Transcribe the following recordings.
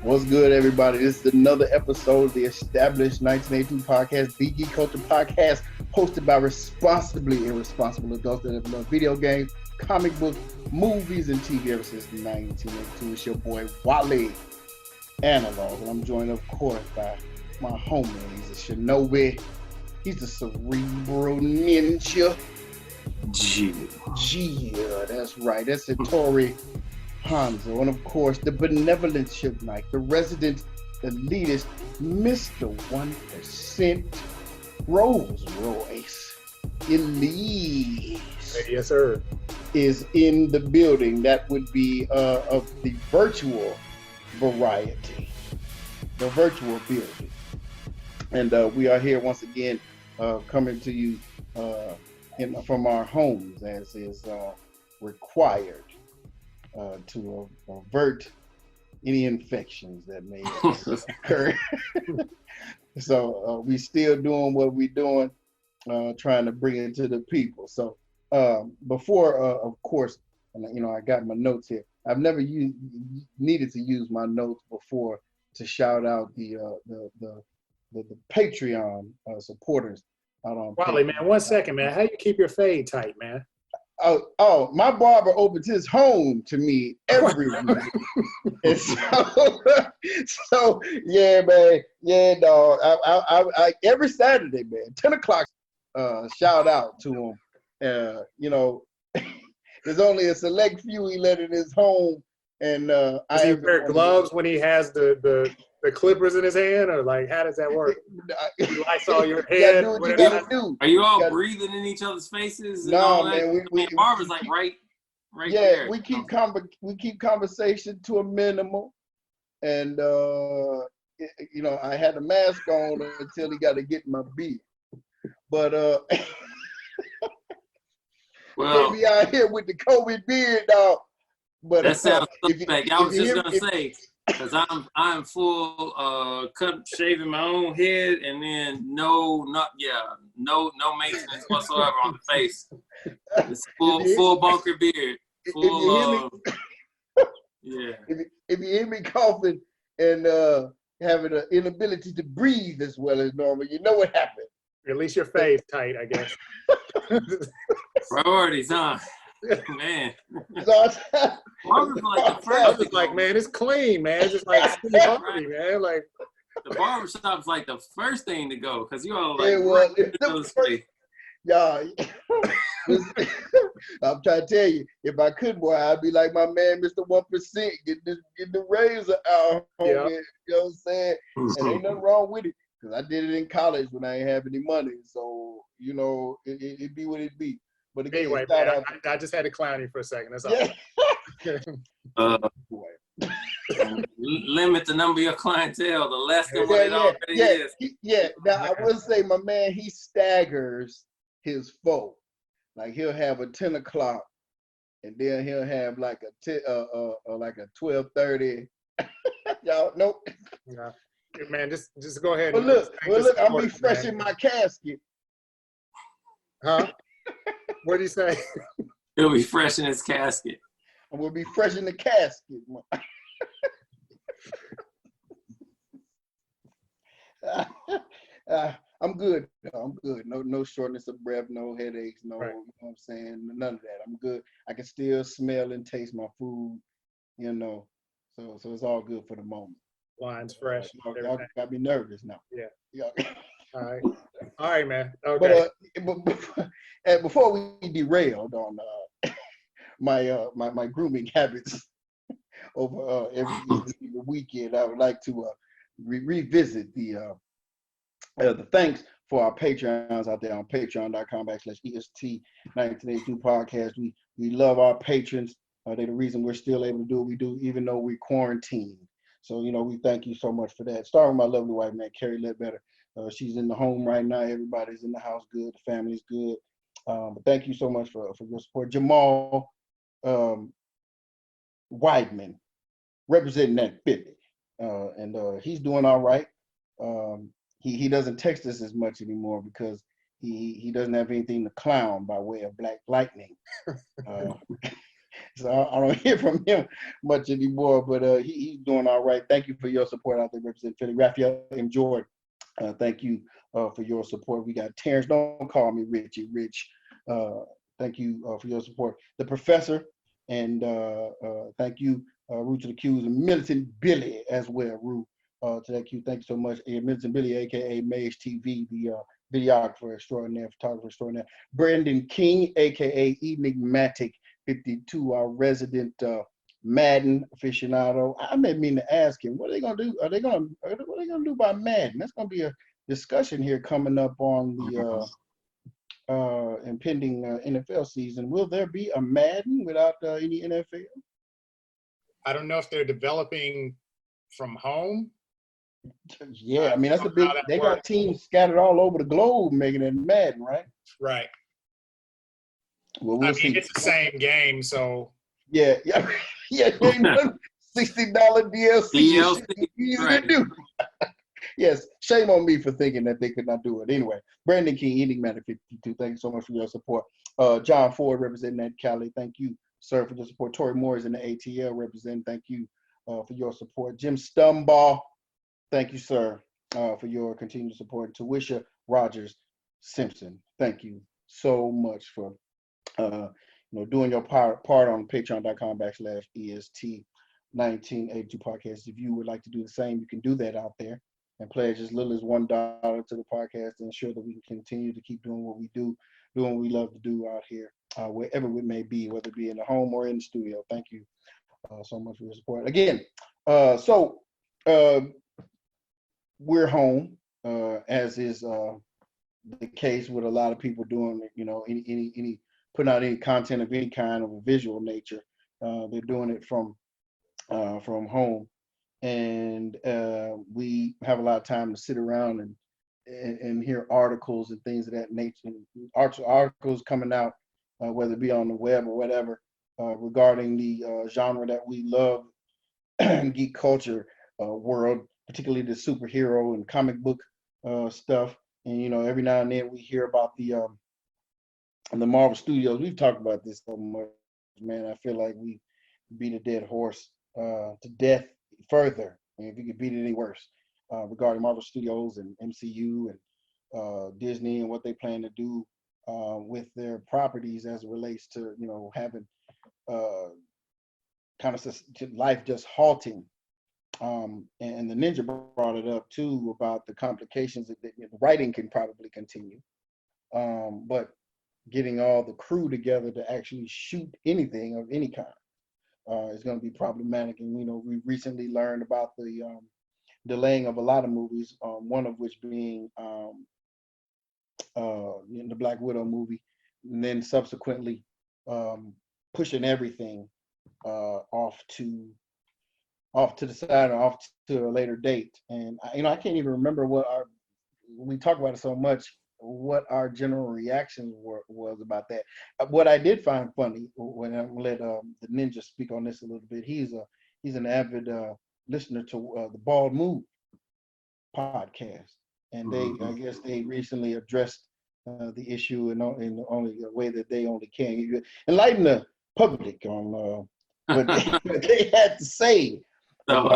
What's good, everybody? This is another episode of the established 1982 podcast, the Geek Culture Podcast, hosted by responsibly irresponsible adults that have loved video games, comic books, movies, and TV ever since 1982. It's your boy, Wale Analog, and I'm joined, of course, by my homie. He's a shinobi. He's a cerebral ninja. Yeah, that's right. That's Tori Hanzo, and of course, the benevolent Suge Knight, the resident elitist, Mr. 1%, Rolls Royce, Elise. Yes, sir. Is in the building. That would be of the virtual variety, the virtual building. And we are here once again, coming to you from our homes, as is required. To avert any infections that may occur. So we still doing what we're doing, trying to bring it to the people. So before, of course, and I got my notes here. I've never needed to use my notes before to shout out the Patreon supporters out on. Wally, man, 1 second, man. How you keep your fade tight, man? Oh, my barber opens his home to me every week. And so yeah, man, yeah, dog. I every Saturday, man, 10 o'clock, shout out to him. There's only a select few he let in his home, and Does he wear gloves when he has the clippers in his hand, or like how does that work? You Lysol your head. Do what you gotta do. Are you all breathing in each other's faces? And no, all man. that? We barber's like right yeah, there. we keep conversation to a minimal, and I had a mask on until he got to get my beard. But well, be out here with the COVID beard, dog. But that sounds suspect. I was just gonna say, because I'm full shaving my own head, and then no maintenance whatsoever on the face. It's full bunker beard. Yeah. If you hear me coughing and having an inability to breathe as well as normal, you know what happened. At least your face tight, I guess. Priorities, huh? Man. So I was like, man, it's clean, man. It's just like Steve Harvey, man. Like the barbershop's like the first thing to go, because you all like y'all. I'm trying to tell you, if I could, boy, I'd be like my man, Mr. 1%, get the razor out, homie. Yeah. You know what I'm saying? And ain't nothing wrong with it, because I did it in college when I ain't have any money. So, it be what it be. But again, anyway, man, I just had to clown you for a second. That's all. Yeah. Limit the number of your clientele, the less than what it already is. Now, I will say, my man, he staggers his foe. Like, he'll have a 10 o'clock, and then he'll have like a 12:30. Y'all, nope. Yeah. Man, just go ahead. Well, look, I'm refreshing my casket. Huh? What did you say? He'll be fresh in his casket. And we'll be fresh in the casket. I'm good. I'm good. No shortness of breath, no headaches, no, right. You know what I'm saying? None of that. I'm good. I can still smell and taste my food, So it's all good for the moment. Line's fresh. Y'all got me nervous now. Yeah. All right, man. Okay. But before we derailed on my grooming habits over every weekend, I would like to revisit the thanks for our Patreons out there on patreon.com/EST1982 podcast. We love our patrons. They're the reason we're still able to do what we do, even though we're quarantined. So, we thank you so much for that. Starting with my lovely wife, man, Carrie Ledbetter. She's in the home right now. Everybody's in the house good. The family's good. But thank you so much for your support. Jamal Weidman, representing that Philly. And he's doing all right. He doesn't text us as much anymore because he doesn't have anything to clown by way of Black Lightning. So I don't hear from him much anymore, but he's doing all right. Thank you for your support out there, representing Philly. Raphael M. Jordan, thank you for your support. We got Terrence, don't call me Richie, Rich. Thank you for your support. The Professor, and thank you, Root to the Q's, and Militant Billy as well, Root to that Q. Thank you so much. And Militant Billy, aka Mage TV, the videographer extraordinaire, photographer extraordinaire. Brandon King, aka Enigmatic 52, our resident Madden aficionado. I may mean to ask him, what are they gonna do? What are they gonna do by Madden? That's gonna be a discussion here coming up on the impending NFL season. Will there be a Madden without any NFL? I don't know if they're developing from home. Yeah, I mean that's a big. They got teams scattered all over the globe making it Madden, right? Right. Well, we'll see. It's the same game, so. Yeah. $60 DLC. Easy to do. Yes, shame on me for thinking that they could not do it. Anyway, Brandon King, Enigmatic 52, thank you so much for your support. John Ford representing that Cali, thank you, sir, for your support. Tori Moore is in the ATL representing, thank you for your support. Jim Stumbaugh, thank you, sir, for your continued support. Tawisha Rogers Simpson, thank you so much for doing your part on patreon.com/EST1982 podcast. If you would like to do the same, you can do that out there and pledge as little as $1 to the podcast to ensure that we can continue to keep doing what we do, doing what we love to do out here, wherever it may be, whether it be in the home or in the studio. Thank you so much for your support. Again, we're home, as is the case with a lot of people doing, any putting out any content of any kind of a visual nature. They're doing it from home. And we have a lot of time to sit around and hear articles and things of that nature. Articles coming out, whether it be on the web or whatever, regarding the genre that we love, geek culture world, particularly the superhero and comic book stuff. And every now and then we hear about the Marvel Studios. We've talked about this so much, man. I feel like we beat a dead horse to death further, if you could beat it any worse, regarding Marvel Studios and MCU and Disney and what they plan to do with their properties as it relates to having kind of life just halting. And the Ninja brought it up too about the complications that the writing can probably continue, but getting all the crew together to actually shoot anything of any kind is going to be problematic. And we recently learned about the delaying of a lot of movies, one of which being the Black Widow movie, and then subsequently pushing everything off to the side or off to a later date. And I can't even remember we talk about it so much, what our general reaction was about that. What I did find funny, when I let the Ninja speak on this a little bit, he's an avid listener to the Bald Move podcast, and I guess they recently addressed the issue in the only way that they only can. Enlighten the public on what they had to say. So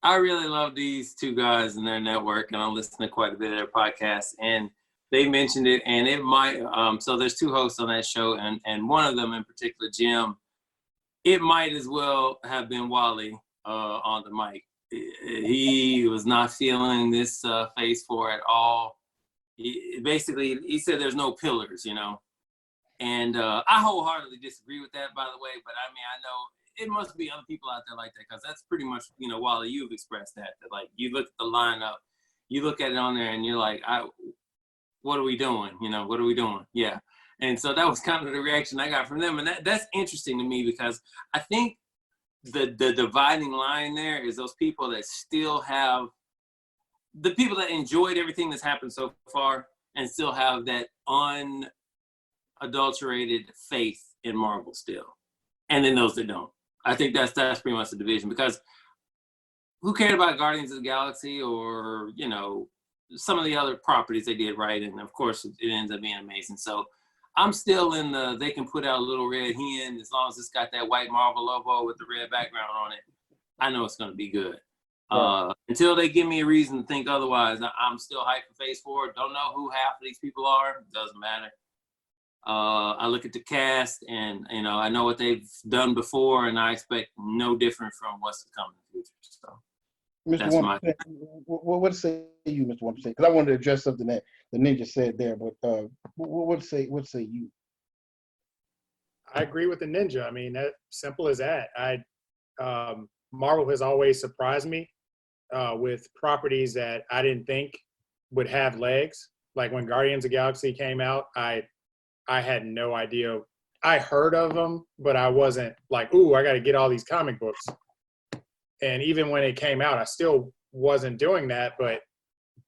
I really love these two guys and their network, and I listen to quite a bit of their podcast, and they mentioned it, and it might, so there's two hosts on that show, and one of them in particular, Jim, it might as well have been Wally on the mic. He was not feeling this phase 4 at all. He said there's no pillars, and I wholeheartedly disagree with that, by the way, but I mean, I know it must be other people out there like that, because that's pretty much, Wally, you've expressed that like you look at the lineup, you look at it on there and you're like, what are we doing? What are we doing? Yeah. And so that was kind of the reaction I got from them. And that's interesting to me, because I think the dividing line there is those people that still have, the people that enjoyed everything that's happened so far and still have that unadulterated faith in Marvel still. And then those that don't. I think that's pretty much the division, because who cared about Guardians of the Galaxy or, some of the other properties they did right? And of course it ends up being amazing. So I'm still in the, they can put out a little red hen as long as it's got that white Marvel logo with the red background on it. I know it's going to be good. Right. Until they give me a reason to think otherwise, I'm still hyped for Phase 4. Don't know who half of these people are. Doesn't matter. I look at the cast and, you know, I know what they've done before and I expect no different from what's to come in the future. So Mr. 1%, what say you, Mr. 1%? Because I wanted to address something that the ninja said there, but what say you? I agree with the ninja. I mean, that simple as that. Marvel has always surprised me with properties that I didn't think would have legs. Like when Guardians of the Galaxy came out, I had no idea. I heard of them, but I wasn't like, ooh, I got to get all these comic books. And even when it came out, I still wasn't doing that, but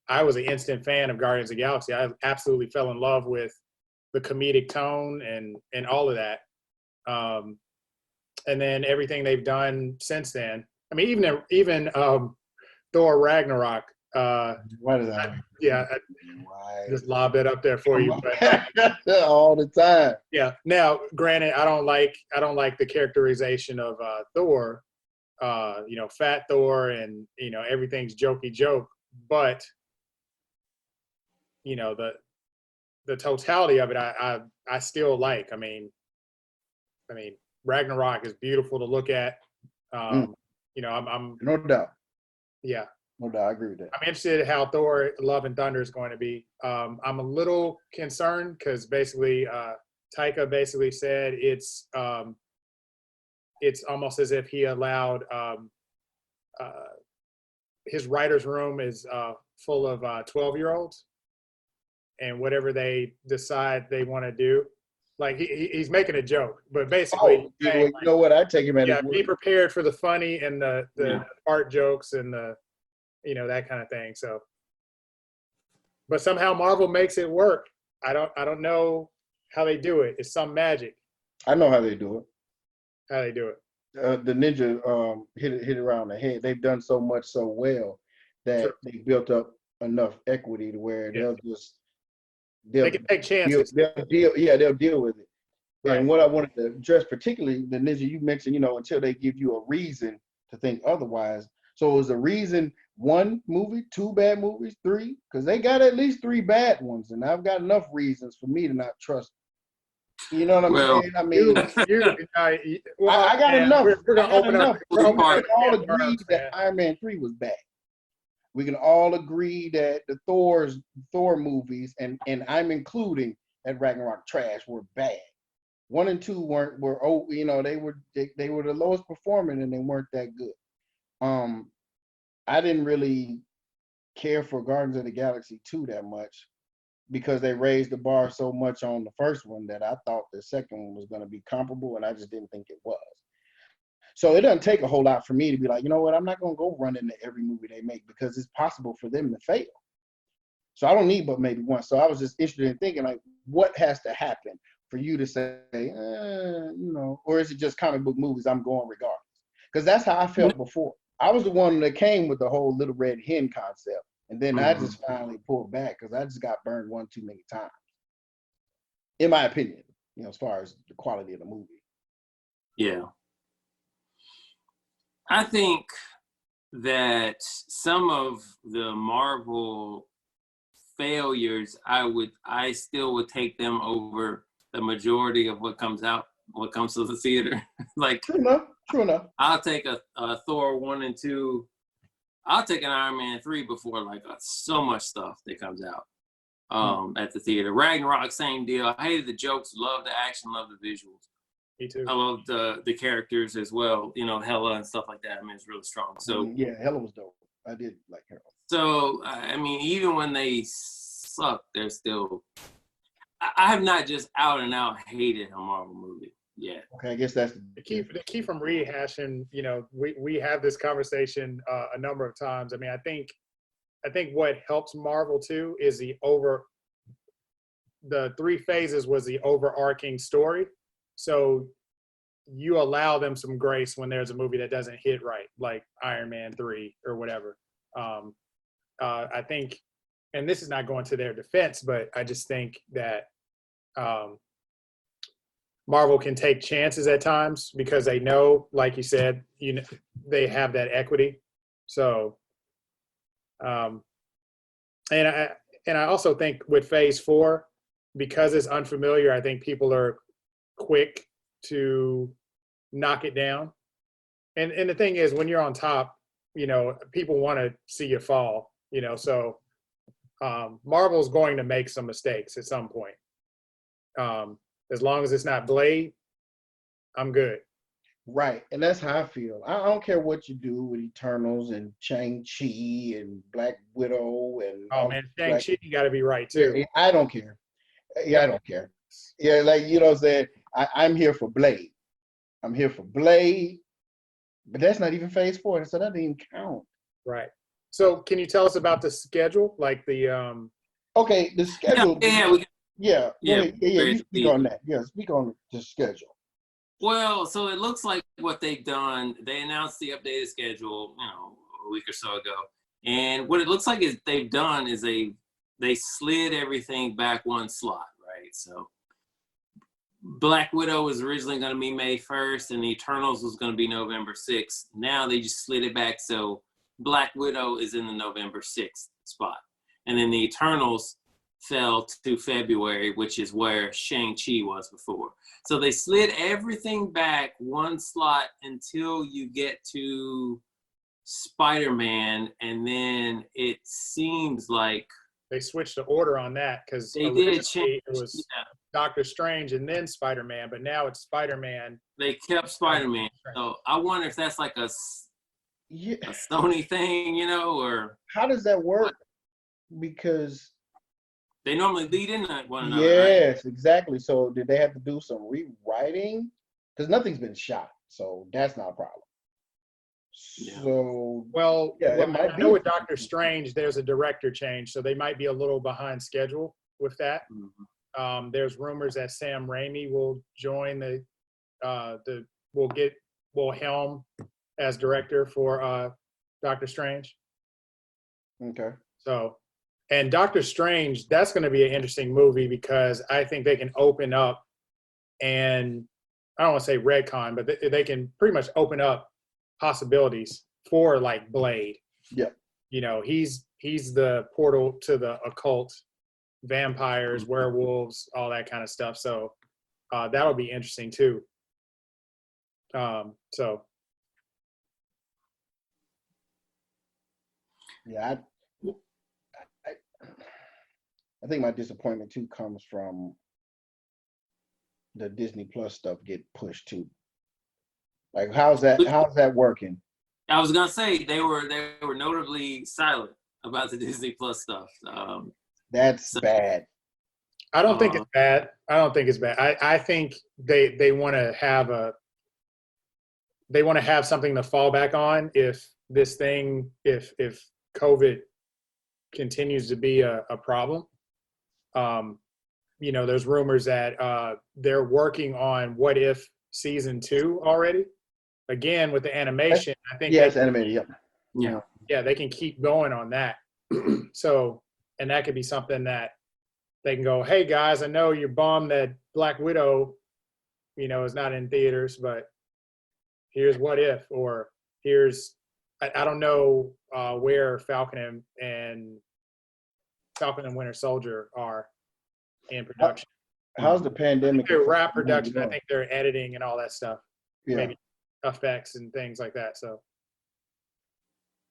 I was an instant fan of Guardians of the Galaxy. I absolutely fell in love with the comedic tone and all of that. And then everything they've done since then. I mean, even Thor Ragnarok. What is that? I just lobbed it up there for you. But, all the time. Yeah. Now, granted, I don't like the characterization of Thor. You know, fat Thor, and you know everything's jokey joke. But you know the totality of it, I still like. I mean, Ragnarok is beautiful to look at. You know, I'm no doubt. Yeah, no doubt. I agree with that. I'm interested in how Thor: Love and Thunder is going to be. I'm a little concerned because basically, Taika basically said it's almost as if he allowed his writer's room is full of 12-year-olds, and whatever they decide they want to do, like he's making a joke, but basically, you know what? I take him at his word. Be prepared for the funny and the art jokes and the that kind of thing. So, but somehow Marvel makes it work. I don't know how they do it. It's some magic. I know how they do it. How they do it. The ninja hit it around the head. They've done so much so well that they built up enough equity to where they can take chances. They'll deal with it. Right. And what I wanted to address, particularly the ninja, you mentioned, until they give you a reason to think otherwise. So is a reason 1 movie, 2 bad movies, 3? Because they got at least 3 bad ones, and I've got enough reasons for me to not trust them. You know what I'm saying? I mean, I got enough. We're gonna open up. We can all agree that Iron Man 3 was bad. We can all agree that the Thor movies, and I'm including that Ragnarok trash, were bad. 1 and 2 were they were the lowest performing and they weren't that good. I didn't really care for Guardians of the Galaxy 2 that much because they raised the bar so much on the first one that I thought the second one was going to be comparable, and I just didn't think it was. So it doesn't take a whole lot for me to be like, you know what, I'm not going to go run into every movie they make because it's possible for them to fail. So I don't need but maybe one. So I was just interested in thinking, like, what has to happen for you to say, or is it just comic book movies, I'm going regardless? Because that's how I felt before. I was the one that came with the whole little red hen concept. And then I just finally pulled back because I just got burned one too many times. In my opinion, as far as the quality of the movie. Yeah. I think that some of the Marvel failures, I still would take them over the majority of what comes to the theater. Like, True enough. I'll take a Thor 1 and 2. I'll take an Iron Man 3 before so much stuff that comes out at the theater. Ragnarok, same deal. I hated the jokes, love the action, love the visuals. Me too. I love the characters as well. Hela and stuff like that. I mean, it's really strong. So yeah, Hela was dope. I did like Hela. So I mean, even when they suck, they're still. I have not just out and out hated a Marvel movie. Yeah. Okay, I guess that's the key from rehashing. We have this conversation a number of times. I mean, I think what helps Marvel too is the 3 phases was the overarching story. So you allow them some grace when there's a movie that doesn't hit right, like Iron Man 3 or whatever. I think, and this is not going to their defense, but I just think that Marvel can take chances at times because they know, like you said, they have that equity. So, and I also think with Phase 4, because it's unfamiliar, I think people are quick to knock it down. And the thing is, when you're on top, people want to see you fall. So Marvel's going to make some mistakes at some point. As long as it's not Blade, I'm good. Right, and that's how I feel. I don't care what you do with Eternals and Shang-Chi and Black Widow and Oh man, Shang-Chi got to be right too. Yeah, I don't care. Yeah, I don't care. Yeah, like what I'm saying, I'm here for Blade. I'm here for Blade, but that's not even Phase 4, so that doesn't even count. Right. So, can you tell us about the schedule, like the? Okay, the schedule. Yeah. You speak on that. Yeah, speak on the schedule. Well, so it looks like what they've done, they announced the updated schedule, a week or so ago. And what it looks like is they've done is they slid everything back one slot, right? So Black Widow was originally going to be May 1st and the Eternals was going to be November 6th. Now they just slid it back. So Black Widow is in the November 6th spot. And then the Eternals fell to February, which is where Shang-Chi was before. So they slid everything back one slot until you get to Spider-Man, and then it seems like they switched the order on that because they did change. It was Doctor Strange and then Spider-Man, but now it's Spider-Man. They kept Spider-Man. So I wonder if that's like a Sony thing, or how does that work? Because they normally lead into one another. Yes, right? Exactly. So did they have to do some rewriting? Because nothing's been shot, so that's not a problem. Yeah. So it might be. I know with Doctor Strange, there's a director change, so they might be a little behind schedule with that. Mm-hmm. There's rumors that Sam Raimi will join will helm as director for Doctor Strange. Okay. So, and Doctor Strange, that's going to be an interesting movie because I think they can open up, and I don't want to say retcon, but they can pretty much open up possibilities for like Blade. Yeah. He's the portal to the occult, vampires, werewolves, all that kind of stuff. So that'll be interesting too. Yeah, I think my disappointment too comes from the Disney Plus stuff get pushed too. Like, how's that working? I was gonna say they were notably silent about the Disney Plus stuff. That's bad. I don't think it's bad. I think they want to have something to fall back on if this thing, if COVID continues to be a problem. There's rumors that they're working on What If season 2 already. Again, with the animation, I think it's animated. Yeah, they can keep going on that. So, and that could be something that they can go, hey guys, I know you're bummed that Black Widow, is not in theaters, but here's What If, or here's I don't know where Falcon and Winter Soldier are in production. How's the pandemic? They're wrap production. I think they're editing and all that stuff. Yeah. Maybe effects and things like that. So,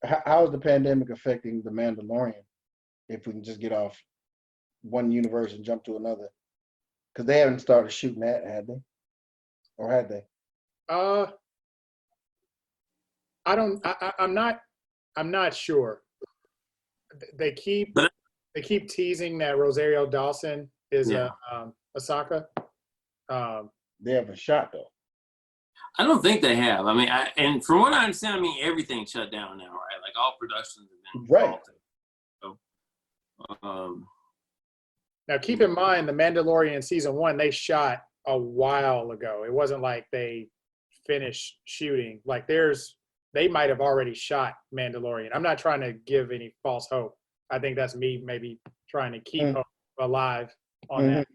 how is the pandemic affecting The Mandalorian? If we can just get off one universe and jump to another, because they haven't started shooting that, had they? Or had they? I'm not sure. They keep teasing that Rosario Dawson is Ahsoka. They haven't shot though. I don't think they have. I mean, and from what I understand, everything's shut down now, right? Like all productions have been halted. So, now keep in mind, The Mandalorian season 1 they shot a while ago. It wasn't like they finished shooting. Like they might have already shot Mandalorian. I'm not trying to give any false hope. I think that's me maybe trying to keep hope alive on that.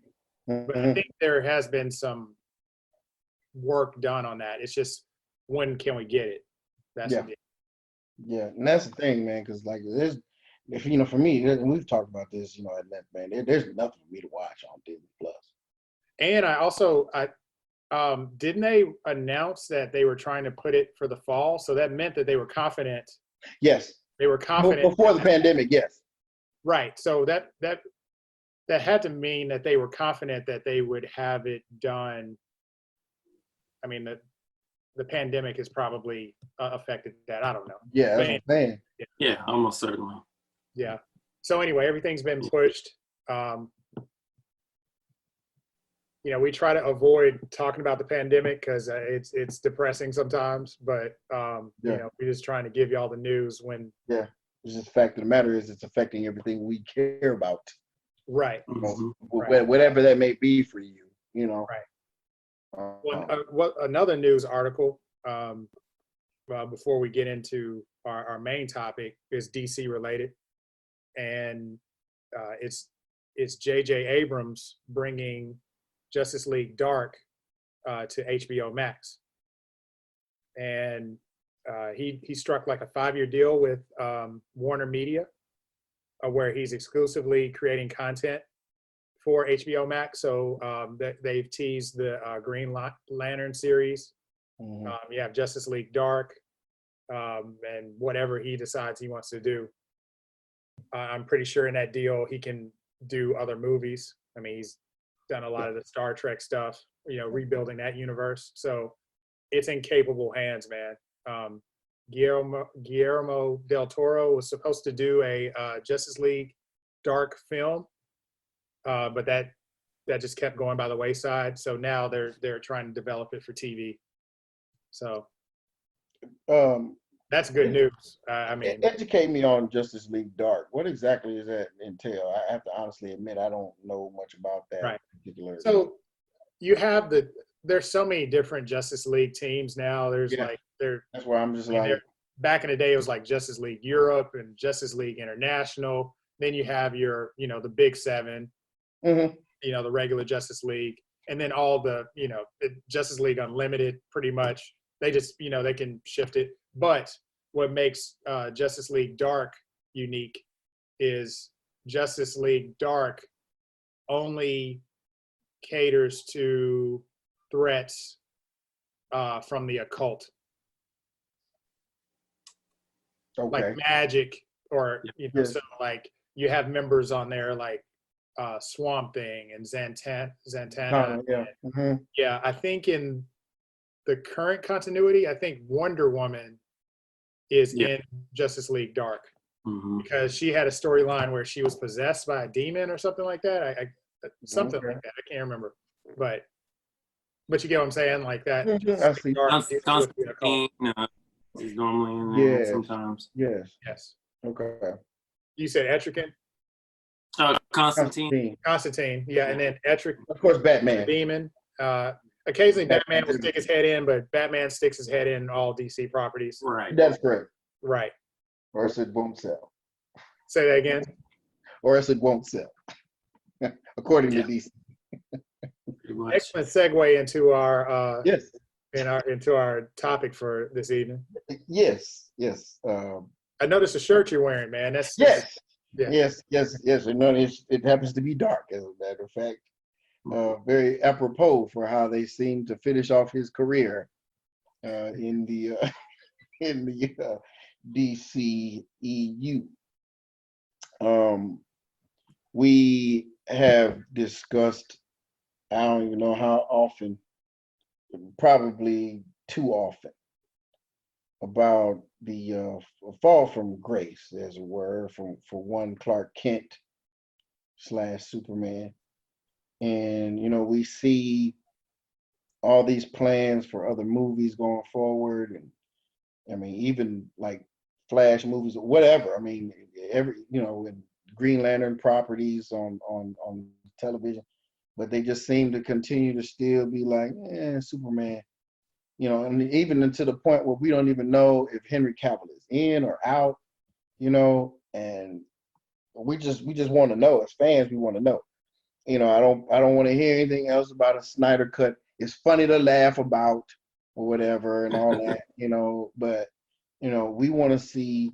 But I think there has been some work done on that. It's just when can we get it? That's Yeah. the deal. Yeah, and that's the thing, man. Because like, if for me, and we've talked about this, at length, man. There's nothing for me to watch on Disney Plus. And didn't they announce that they were trying to put it for the fall? So that meant that they were confident. Yes. They were confident Before the pandemic. Yes. Right. So that had to mean that they were confident that they would have it done. I mean, the pandemic has probably affected that. I don't know. Yeah, that's what I'm saying. Yeah, almost certainly. Yeah. So anyway, everything's been pushed. We try to avoid talking about the pandemic because it's depressing sometimes. But we're just trying to give you all the news when. Yeah. It's just the fact of the matter is it's affecting everything we care about. Right. Right. Whatever that may be for you. Right. Another news article. Before we get into our main topic is DC related, and it's J.J. Abrams bringing Justice League Dark to HBO Max, and he struck like a 5-year deal with Warner Media, where he's exclusively creating content for HBO Max. So they've teased the Green Lantern series. Mm-hmm. You have Justice League Dark, and whatever he decides he wants to do. I'm pretty sure in that deal he can do other movies. I mean, he's done a lot of the Star Trek stuff, rebuilding that universe. So it's in capable hands, man. Guillermo del Toro was supposed to do a Justice League Dark film, but that just kept going by the wayside. So now they're trying to develop it for TV. So that's good news. I mean, educate me on Justice League Dark. What exactly does that entail? I have to honestly admit I don't know much about that particular. So you have there's so many different Justice League teams now. There's that's where I'm just like. Back in the day, it was like Justice League Europe and Justice League International. Then you have your, the Big Seven, mm-hmm. The regular Justice League, and then all the, Justice League Unlimited. Pretty much, they just, they can shift it. But what makes Justice League Dark unique is Justice League Dark only caters to threats from the occult. Okay. Like magic, or so like you have members on there like Swamp Thing and Zantana. Mm-hmm. Yeah, I think in the current continuity, I think Wonder Woman is in Justice League Dark, because she had a storyline where she was possessed by a demon or something like that. Something like that. I can't remember, but you get what I'm saying, like that. Mm-hmm. I see. Constantine is normally in there sometimes. Yes. Okay. You said Etrigan? Constantine. Yeah, and then Etrigan. Of course, Batman. The demon. Occasionally, Batman will stick his head in, but Batman sticks his head in all DC properties. Right. That's correct. Right. Or else it won't sell. Say that again. Or else it won't sell, according to DC. Excellent segue into our yes. Into our topic for this evening. Yes. I noticed the shirt you're wearing, man. Yes. And it happens to be dark, as a matter of fact. Very apropos for how they seem to finish off his career in the DCEU. We have discussed, I don't even know how often, probably too often, about the fall from grace, as it were, for one Clark Kent / Superman. And, we see all these plans for other movies going forward. And I mean, even like Flash movies or whatever. I mean, and Green Lantern properties on television, but they just seem to continue to still be like, Superman, and even to the point where we don't even know if Henry Cavill is in or out, and we just want to know. As fans, we want to know. I don't want to hear anything else about a Snyder cut it's funny to laugh about or whatever and all that, but we want to see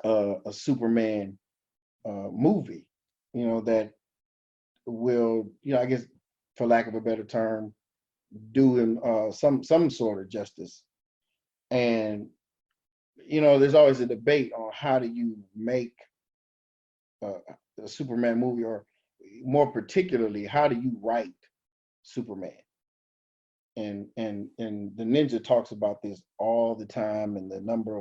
a Superman movie, that will, I guess, for lack of a better term, do him some sort of justice. And there's always a debate on how do you make a Superman movie, or more particularly, how do you write Superman? And the Ninja talks about this all the time, and the number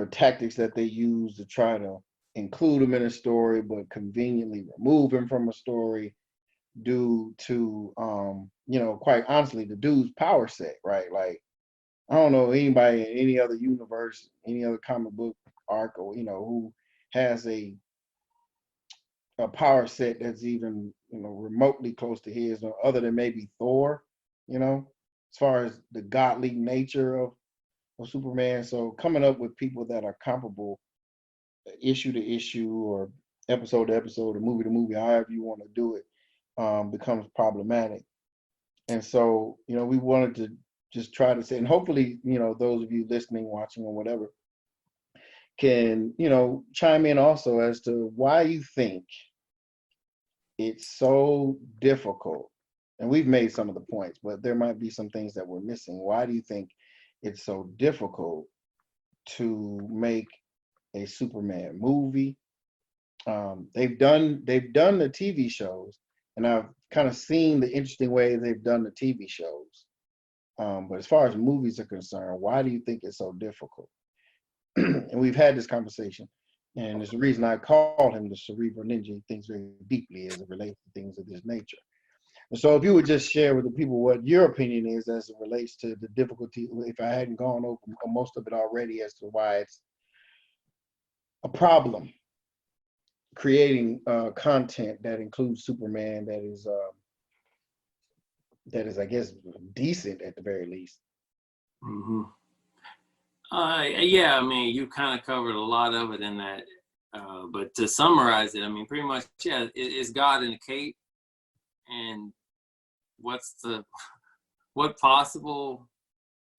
of tactics that they use to try to include him in a story, but conveniently remove him from a story due to, quite honestly, the dude's power set, right? Like, I don't know anybody in any other universe, any other comic book arc, or, who has a power set that's even, remotely close to his, or other than maybe Thor, as far as the godly nature of Superman. So coming up with people that are comparable issue to issue, or episode to episode, or movie to movie, however you want to do it, becomes problematic. And so, we wanted to just try to say, and hopefully, those of you listening, watching, or whatever, can, chime in also as to why you think it's so difficult. And we've made some of the points, but there might be some things that we're missing. Why do you think it's so difficult to make a Superman movie? They've done the TV shows, and I've kind of seen the interesting way they've done the TV shows. But as far as movies are concerned, why do you think it's so difficult? And we've had this conversation, and there's a reason I call him the Cerebral Ninja. He thinks very deeply as it relates to things of this nature. And so if you would just share with the people what your opinion is as it relates to the difficulty, if I hadn't gone over most of it already, as to why it's a problem creating content that includes Superman that is, I guess, decent at the very least. Mm-hmm. Yeah, I mean, you kind of covered a lot of it in that. But to summarize it, I mean, pretty much, yeah, it's God in a cape. And what possible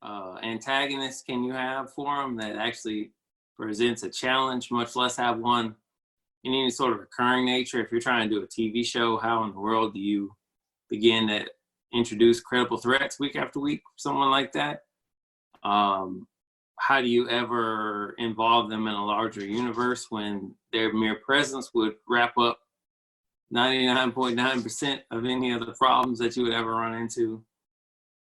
antagonist can you have for him that actually presents a challenge, much less have one in any sort of recurring nature? If you're trying to do a TV show, how in the world do you begin to introduce credible threats week after week, someone like that? How do you ever involve them in a larger universe when their mere presence would wrap up 99.9% of any of the problems that you would ever run into?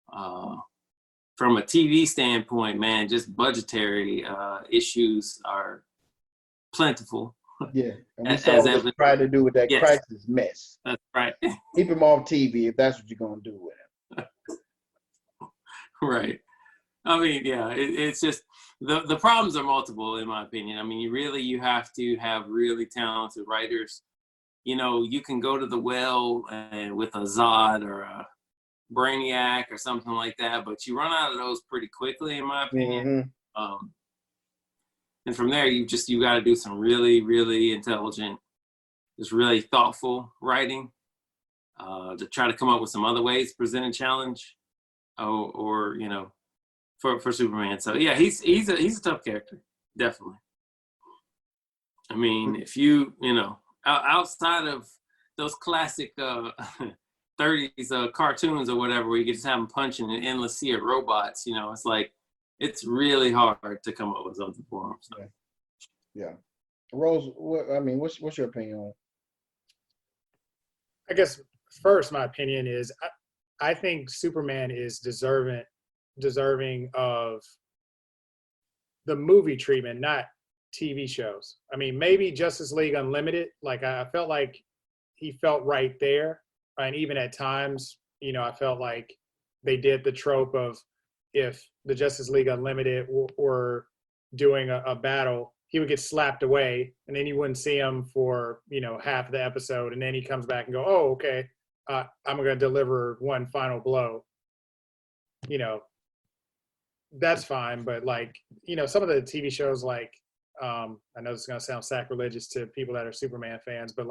From a TV standpoint, man, just budgetary issues are plentiful. Yeah, and we saw what they tried to do with that crisis mess. That's right. Keep him off TV if that's what you're going to do with him. Right. I mean, yeah, it's just the problems are multiple, in my opinion. I mean, you have to have really talented writers. You can go to the well with a Zod or a Brainiac or something like that, but you run out of those pretty quickly, in my opinion. Mm-hmm. And from there, you got to do some really, really intelligent, just really thoughtful writing to try to come up with some other ways to present a challenge, or for Superman. So yeah, he's a tough character, definitely. I mean, if outside of those classic 30s cartoons or whatever, where you can just have them punching an endless sea of robots, it's like, it's really hard to come up with something for them. So. Yeah. Rose, what's your opinion on it? I guess first, my opinion is I think Superman is deserving of the movie treatment, not TV shows. I mean, maybe Justice League Unlimited, like I felt like he felt right there. And even at times, I felt like they did the trope of, if the Justice League Unlimited were doing a battle, he would get slapped away, and then you wouldn't see him for, half the episode. And then he comes back and go, oh, okay, I'm going to deliver one final blow. That's fine. But some of the TV shows, I know this is going to sound sacrilegious to people that are Superman fans, but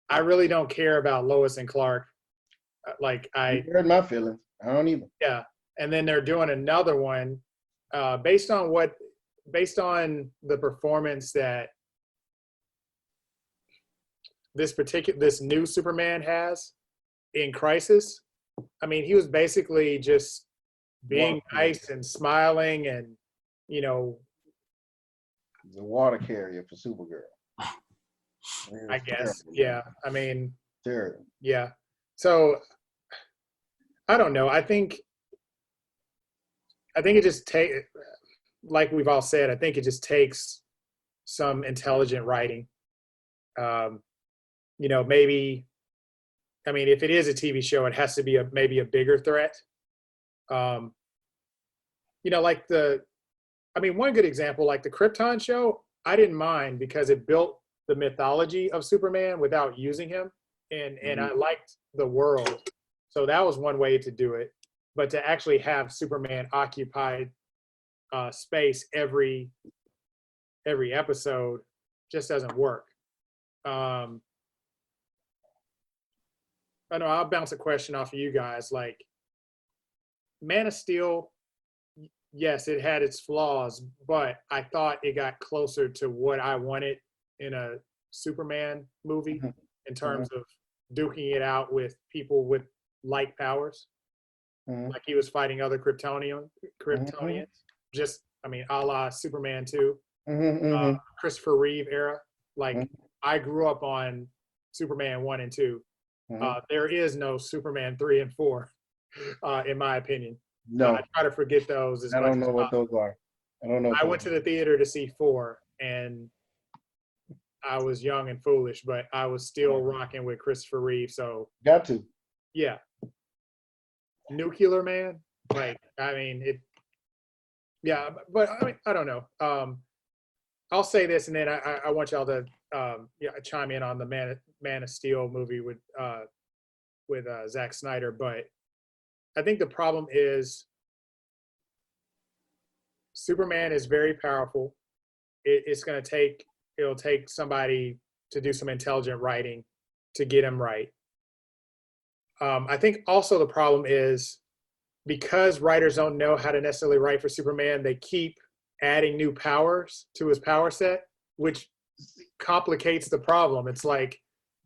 I really don't care about Lois and Clark. Like You hurt my feelings. I don't either. yeah. And then they're doing another one based on the performance that this new Superman has in Crisis. I mean, he was basically just being nice and smiling and, you know, the water carrier for Supergirl. I guess. Terrible. Yeah. I mean, Terrible. yeah. So I don't know. I think it just like we've all said, I think it just takes some intelligent writing. You know, maybe, I mean, if it is a TV show, it has to be maybe a bigger threat. You know, like one good example, like the Krypton show, I didn't mind because it built the mythology of Superman without using him. And I liked the world. So that was one way to do it. But to actually have Superman occupy space every episode just doesn't work. I know I'll bounce a question off of you guys. Like, Man of Steel, yes, it had its flaws, but I thought it got closer to what I wanted in a Superman movie in terms of duking it out with people with like powers. Like he was fighting other Kryptonians. Just, I mean, a la Superman 2, Christopher Reeve era. Like, I grew up on Superman 1 and 2. There is no Superman 3 and 4, in my opinion. No. I try to forget those as I much don't know as what possible. those are. I don't know. I went to the theater to see 4, and I was young and foolish, but I was still rocking with Christopher Reeve. So got to. Yeah. Nuclear Man, like, I mean, it. Yeah, but I mean, I don't know. I'll say this, and then I want y'all to chime in on the Man of Steel movie with Zack Snyder. But I think the problem is Superman is very powerful. It'll take somebody to do some intelligent writing to get him right. I think also the problem is because writers don't know how to necessarily write for Superman, they keep adding new powers to his power set, which complicates the problem. It's like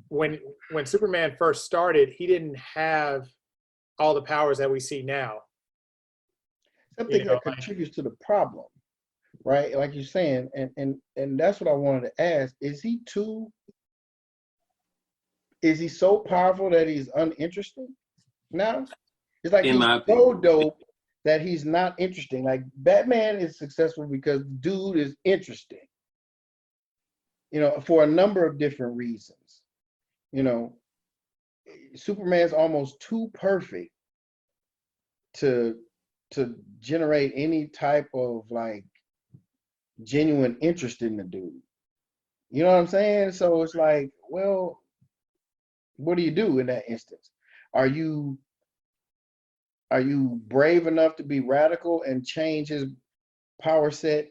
when Superman first started, he didn't have all the powers that we see now. Something that contributes to the problem, right? Like you're saying, and that's what I wanted to ask. Is he so powerful that he's uninteresting now? It's like he's so dope that he's not interesting. Like Batman is successful because the dude is interesting, for a number of different reasons. Superman's almost too perfect to generate any type of like genuine interest in the dude. You know what I'm saying? So it's like, well, what do you do in that instance? Are you brave enough to be radical and change his power set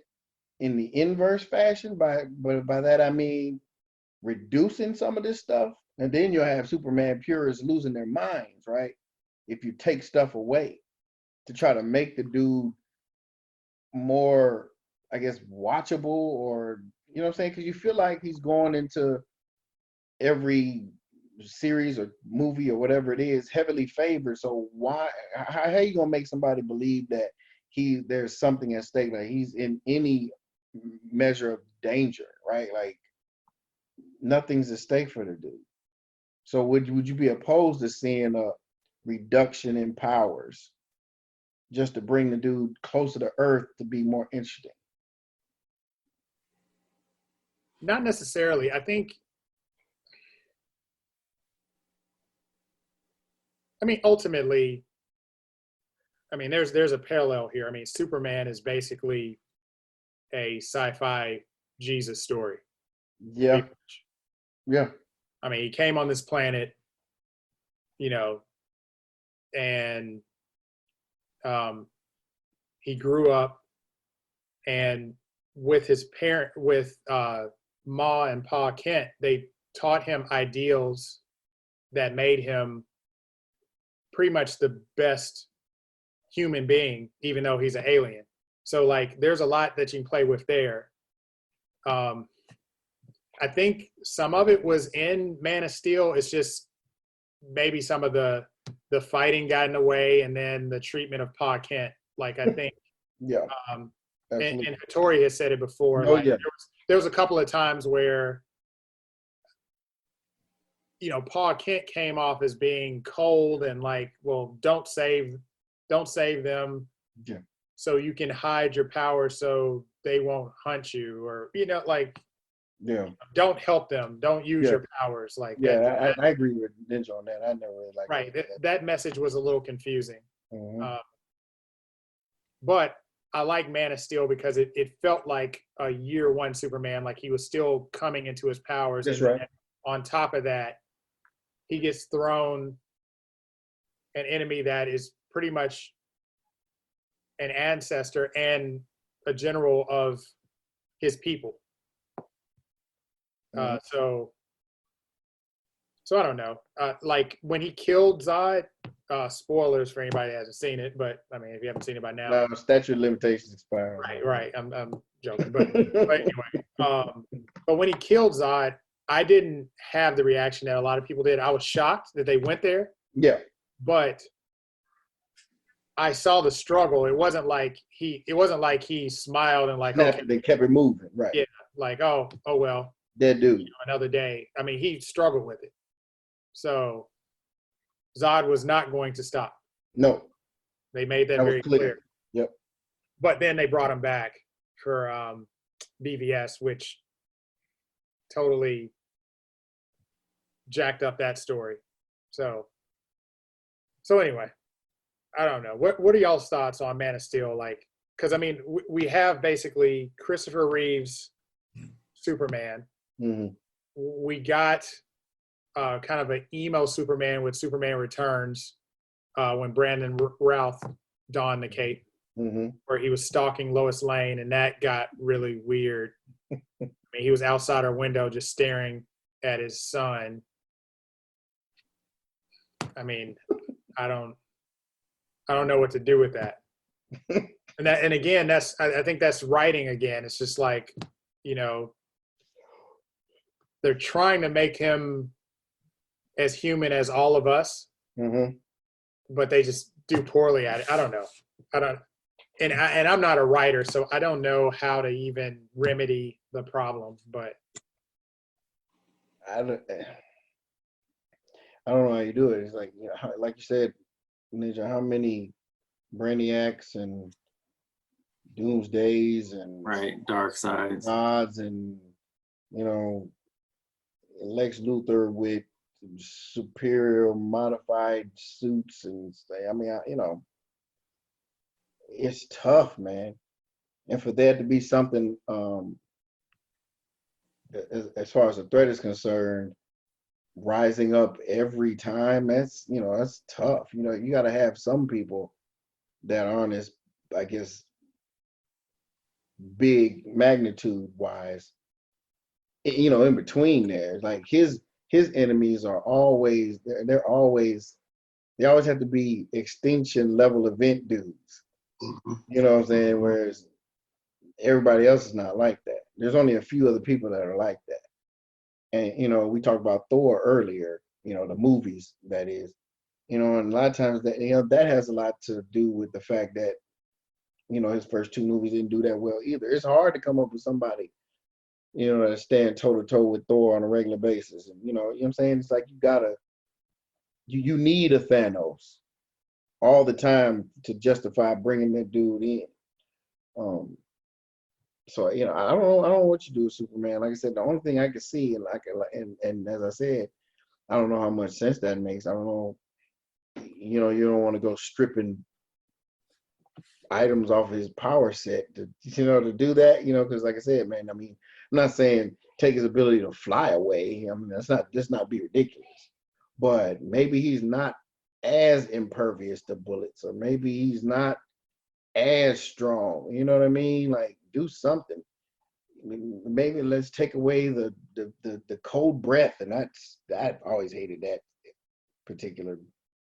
in the inverse fashion? By that I mean reducing some of this stuff, and then you'll have Superman purists losing their minds, right? If you take stuff away to try to make the dude more, I guess, watchable, or you know what I'm saying? Because you feel like he's going into every series or movie or whatever it is heavily favored. So how are you gonna make somebody believe that there's something at stake, like he's in any measure of danger, right? Like nothing's at stake for the dude. So would you be opposed to seeing a reduction in powers just to bring the dude closer to Earth to be more interesting? Not necessarily. I think, ultimately, there's a parallel here. Superman is basically a sci-fi Jesus story. Yeah. Yeah. He came on this planet, and he grew up, and with his Ma and Pa Kent, they taught him ideals that made him pretty much the best human being, even though he's an alien. So like, there's a lot that you can play with there. I think some of it was in Man of Steel. It's just maybe some of the fighting got in the way, and then the treatment of Pa Kent. Like, I think, Yeah. And Hattori has said it before. Oh, like, yeah. there was a couple of times where, Pa Kent came off as being cold and like, well, don't save them, Yeah. so you can hide your power so they won't hunt you, or like, Yeah. don't help them, don't use your powers. Like, yeah, I agree with Ninja on that. I never really liked right. that. That message was a little confusing. Mhm. But I like Man of Steel because it felt like a year one Superman, like he was still coming into his powers. That's and right. then on top of that, he gets thrown an enemy that is pretty much an ancestor and a general of his people. So I don't know. Like when he killed Zod, spoilers for anybody that hasn't seen it, but I mean, if you haven't seen it by now, No, statute of limitations expired. right. I'm joking, but anyway. But when he killed Zod, I didn't have the reaction that a lot of people did. I was shocked that they went there. Yeah. But I saw the struggle. It wasn't like he smiled and like, okay, They kept it moving, right? yeah, like, oh well, That dude. another day. I mean, he struggled with it. So Zod was not going to stop. No. They made that That was very clear. clear. Yep. But then they brought him back for BVS, which totally jacked up that story. So anyway, I don't know. What are y'all's thoughts on Man of Steel? Like, because I mean, we have basically Christopher Reeve's Superman. Mm-hmm. We got kind of an emo Superman with Superman Returns when Brandon Routh donned the cape, where he was stalking Lois Lane, and that got really weird. I mean, he was outside her window just staring at his son. I mean, I don't know what to do with that. And again, I think that's writing again. It's just like, they're trying to make him as human as all of us, but they just do poorly at it. I don't know. And I'm not a writer, so I don't know how to even remedy the problem. But I don't know how you do it. It's like, like you said, Ninja, how many Brainiacs and Doomsdays and Dark Sides Odds and Lex Luthor with superior modified suits and I mean, it's tough, man. And for there to be something as far as the threat is concerned, rising up every time, that's tough. You got to have some people that aren't as, I guess, big magnitude wise, in between there. Like his enemies are always they always have to be extinction level event dudes. You know what I'm saying? Whereas everybody else is not like that. There's only a few other people that are like that. And we talked about Thor earlier, the movies, that is, and a lot of times that that has a lot to do with the fact that his first two movies didn't do that well either. It's hard to come up with somebody that stand toe to toe with Thor on a regular basis. And you know what I'm saying? It's like you need a Thanos all the time to justify bringing that dude in. So I don't know what you do with Superman. Like I said, the only thing I could see, and as I said, I don't know how much sense that makes. I don't know. You don't want to go stripping items off his power set to do that. Because like I said, man, I mean, I'm not saying take his ability to fly away. I mean, let's not be ridiculous. But maybe he's not as impervious to bullets, or maybe he's not as strong. You know what I mean? Like, do something. I mean, maybe let's take away the cold breath, and I've always hated that particular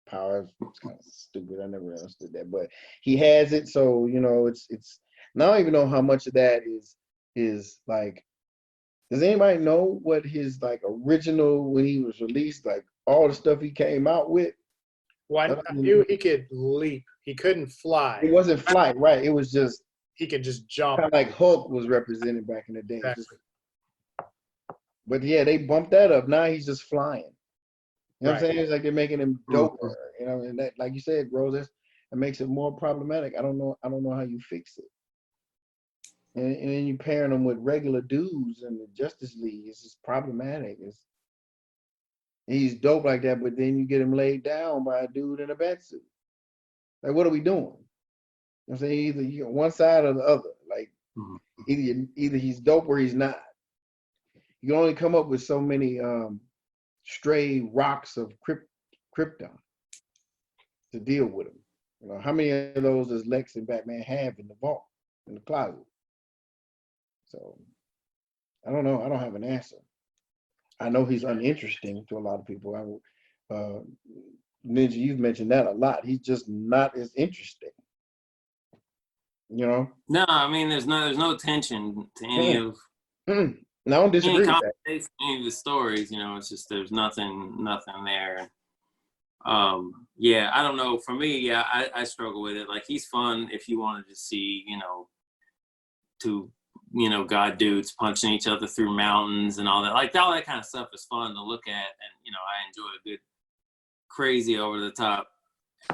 power. It's kind of stupid. I never understood that, but he has it. So it's. I don't even know how much of that is like. Does anybody know what his like original when he was released, like all the stuff he came out with? Well, I knew he could leap. He couldn't fly. It wasn't flight, right? It was just He could just jump. kind of like Hulk was represented back in the day. Exactly. But yeah, they bumped that up. Now he's just flying. You know what I'm Right. saying? It's like they're making him doper. And that, like you said, Rose, it makes it more problematic. I don't know how you fix it. And then you pairing them with regular dudes in the Justice League. It's just problematic. He's dope like that, but then you get him laid down by a dude in a batsuit. Like, what are we doing? You know what I'm saying? Either you're on one side or the other. Like, either he's dope or he's not. You can only come up with so many stray rocks of Krypton to deal with them. How many of those does Lex and Batman have in the vault, in the closet? So, I don't know. I don't have an answer. I know he's uninteresting to a lot of people. Ninja, you've mentioned that a lot. He's just not as interesting. No, I mean there's no tension to any of. No, I don't disagree with that. Any of the stories, it's just there's nothing there. Yeah, I don't know. For me, yeah, I struggle with it. Like he's fun if you wanted to see, two god dudes punching each other through mountains and all that. Like all that kind of stuff is fun to look at, and I enjoy a good crazy over the top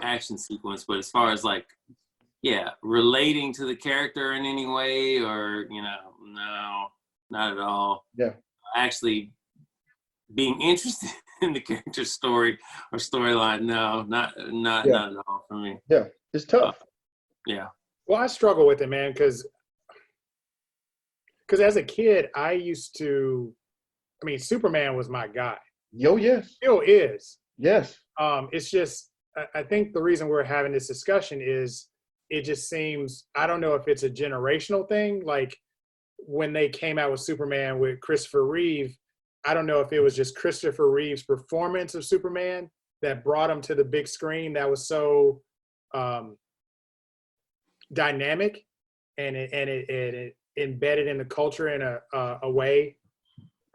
action sequence. But as far as like, yeah, relating to the character in any way, or no, not at all. Yeah, actually being interested in the character's story or storyline, no, not at all for me. Yeah, it's tough. Yeah. Well, I struggle with it, man, because as a kid, I used to. I mean, Superman was my guy. Yes. Still is. Yes. It's just, I think the reason we're having this discussion is it just seems, I don't know if it's a generational thing. Like when they came out with Superman with Christopher Reeve, I don't know if it was just Christopher Reeve's performance of Superman that brought him to the big screen that was so dynamic and it embedded in the culture in a way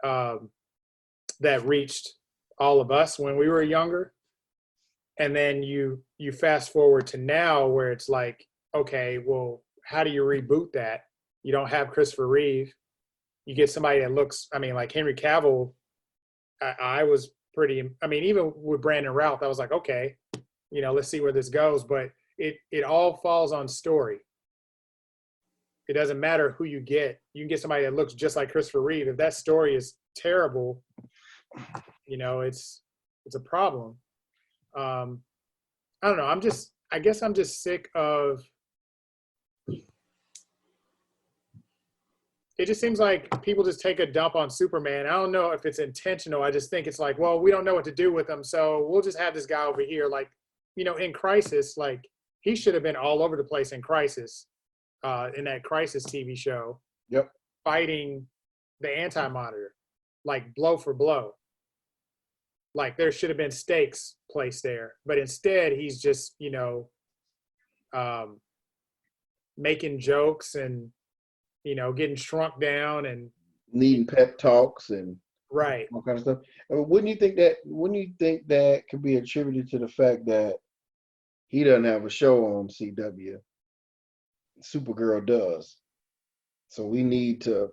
that reached all of us when we were younger. And then you fast forward to now where it's like, okay, well, how do you reboot that? You don't have Christopher Reeve. You get somebody that looks, I mean, like Henry Cavill, I was pretty, I mean, even with Brandon Routh, I was like, okay, let's see where this goes. But it all falls on story. It doesn't matter who you get. You can get somebody that looks just like Christopher Reeve. If that story is terrible, it's a problem. I don't know. I guess I'm just sick of, it just seems like people just take a dump on Superman. I don't know if it's intentional. I just think it's like, well, we don't know what to do with him, so we'll just have this guy over here. Like, in Crisis, like he should have been all over the place in Crisis, in that Crisis TV show. Yep. Fighting the Anti-Monitor, like blow for blow. Like there should have been stakes placed there, but instead he's just, making jokes and, getting shrunk down and needing pep talks and right, all kind of stuff. Wouldn't you think that could be attributed to the fact that he doesn't have a show on CW? Supergirl does, so we need to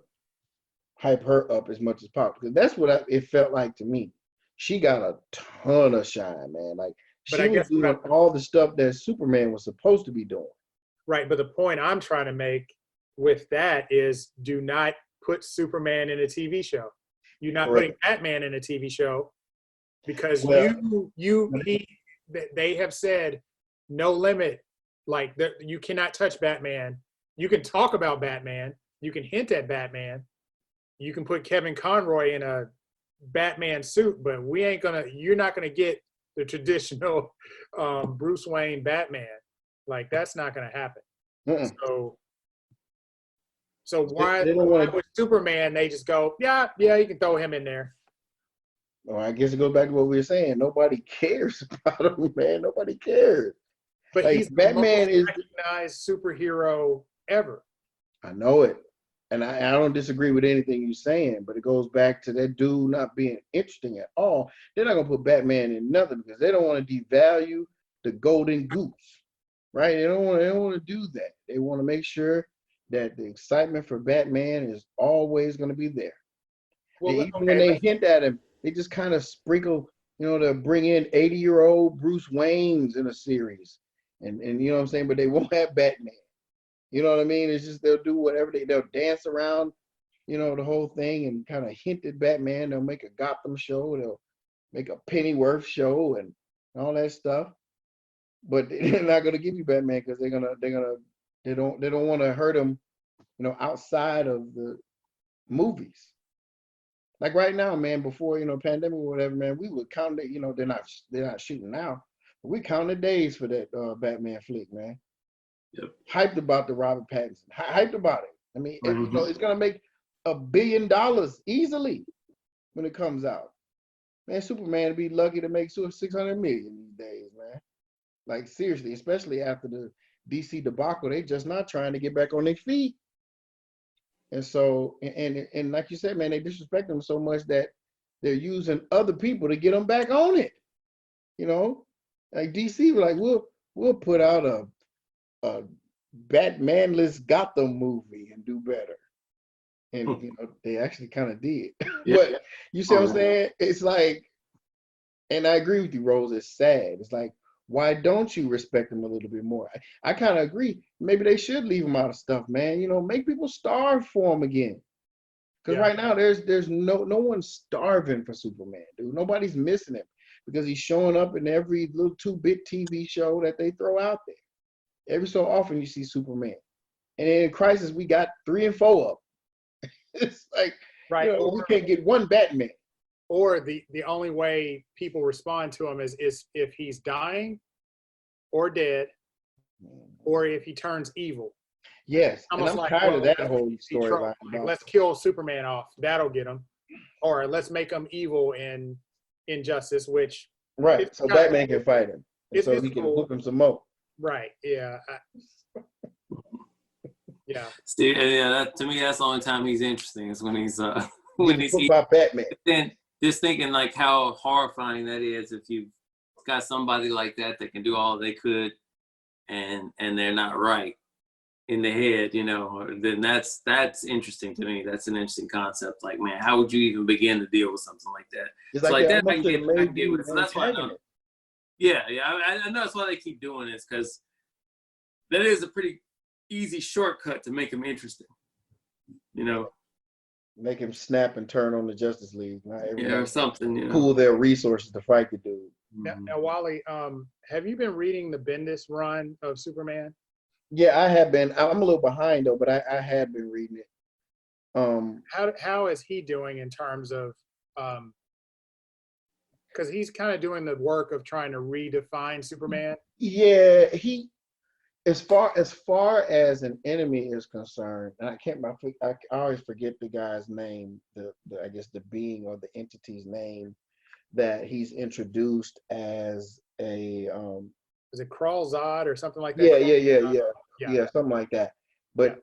hype her up as much as possible, because that's what it felt like to me. She got a ton of shine, man. Like she was doing all the stuff that Superman was supposed to be doing. Right, but the point I'm trying to make with that is, do not put Superman in a TV show. You're not putting Batman in a TV show because they have said no limit. Like you cannot touch Batman. You can talk about Batman. You can hint at Batman. You can put Kevin Conroy in a Batman suit, but you're not gonna get the traditional Bruce Wayne Batman. Like that's not gonna happen. So why with Superman they just go, yeah, you can throw him in there. Well, I guess it goes back to what we were saying. Nobody cares about him, man. Nobody cares. But Like he's the Batman most is. recognized superhero ever. I know it, and I don't disagree with anything you're saying, but it goes back to that dude not being interesting at all. They're not gonna put Batman in nothing because they don't want to devalue the golden goose, right? They don't want to do that. They want to make sure that the excitement for Batman is always going to be there. Well, Even when they hint at him, they just kind of sprinkle, to bring in 80-year-old Bruce Waynes in a series, and you know what I'm saying, but they won't have Batman. You know what I mean? It's just they'll do whatever they'll dance around, the whole thing and kind of hint at Batman. They'll make a Gotham show. They'll make a Pennyworth show and all that stuff. But they're not gonna give you Batman because they don't want to hurt him, outside of the movies. Like right now, man, before pandemic or whatever, man, we would count it. They're not shooting now, but we count the days for that Batman flick, man. Yep. Hyped about the Robert Pattinson. Hyped about it. I mean, Mm-hmm. it's gonna make $1 billion easily when it comes out. Man, Superman would be lucky to make 600 million these days, man. Like seriously, especially after the DC debacle, they just not trying to get back on their feet. And so, and like you said, man, they disrespect them so much that they're using other people to get them back on it. Like DC, like we'll put out a Batmanless Gotham movie and do better. And they actually kind of did. Yeah. But you see what I'm saying? It's like, and I agree with you, Rose. It's sad. It's like, why don't you respect them a little bit more? I kind of agree. Maybe they should leave them out of stuff, man. Make people starve for them again. Because right now there's no one starving for Superman, dude. Nobody's missing him because he's showing up in every little 2-bit TV show that they throw out there. Every so often you see Superman. And in Crisis, we got 3 and 4 of them. It's like, right. We can't get one Batman. Or the only way people respond to him is if he's dying or dead, or if he turns evil. Yes, and I'm tired of that whole storyline. Like, let's kill Superman off. That'll get him. Or let's make him evil in Injustice, which right. So Batman can fight him, and so he can whoop him some more. Right. Yeah. Yeah. See, to me, that's the only time he's interesting is when he's about Batman. Then just thinking like how horrifying that is if you've got somebody like that that can do all they could, and they're not right in the head, then that's interesting to me. That's an interesting concept. Like, man, how would you even begin to deal with something like that? It's like that I can get with it. So that's why I know that's why they keep doing this, because that is a pretty easy shortcut to make him interesting. Make him snap and turn on the Justice League. Or something. Pool their resources to fight the dude. Now, Wally, have you been reading the Bendis run of Superman? Yeah, I have been. I'm a little behind though, but I have been reading it. How is he doing in terms of because he's kind of doing the work of trying to redefine Superman? Yeah, he as far as an enemy is concerned, and I always forget the guy's name, the I guess the being or the entity's name that he's introduced as a is it Kralzad or something like that? Yeah, something like that. But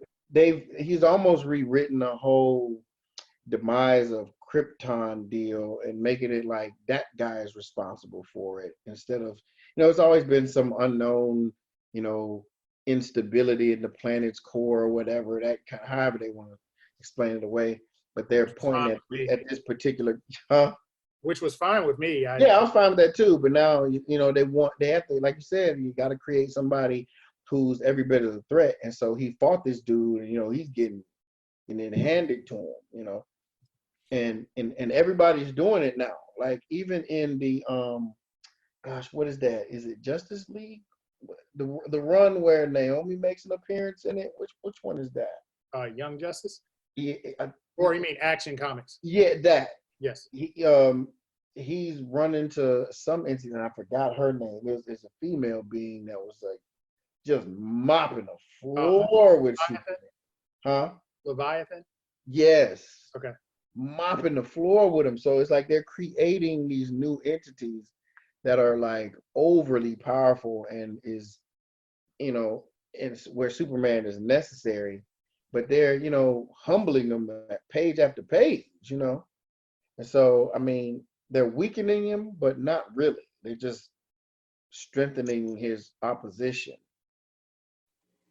he's almost rewritten the whole demise of Krypton deal and making it like that guy is responsible for it instead of, it's always been some unknown, instability in the planet's core or whatever, however they want to explain it away. But they're pointing at this particular, which was fine with me. I was fine with that too. But now, they have to, like you said, you got to create somebody who's every bit of a threat. And so he fought this dude, and he's getting it handed to him, and everybody's doing it now. Like even in the gosh, what is that? Is it Justice League? The run where Naomi makes an appearance in it. Which one is that? Young Justice. Yeah. Or you mean Action Comics? Yeah, that. Yes. He's run into some incident. I forgot her name. There's a female being that was like just mopping the floor with Superman. Huh? Leviathan? Yes. Okay. mopping the floor with him. So it's like they're creating these new entities that are like overly powerful and is, you know, it's where Superman is necessary, but they're, you know, humbling him page after page, you know. And so, I mean, they're weakening him, but not really. They're just strengthening his opposition,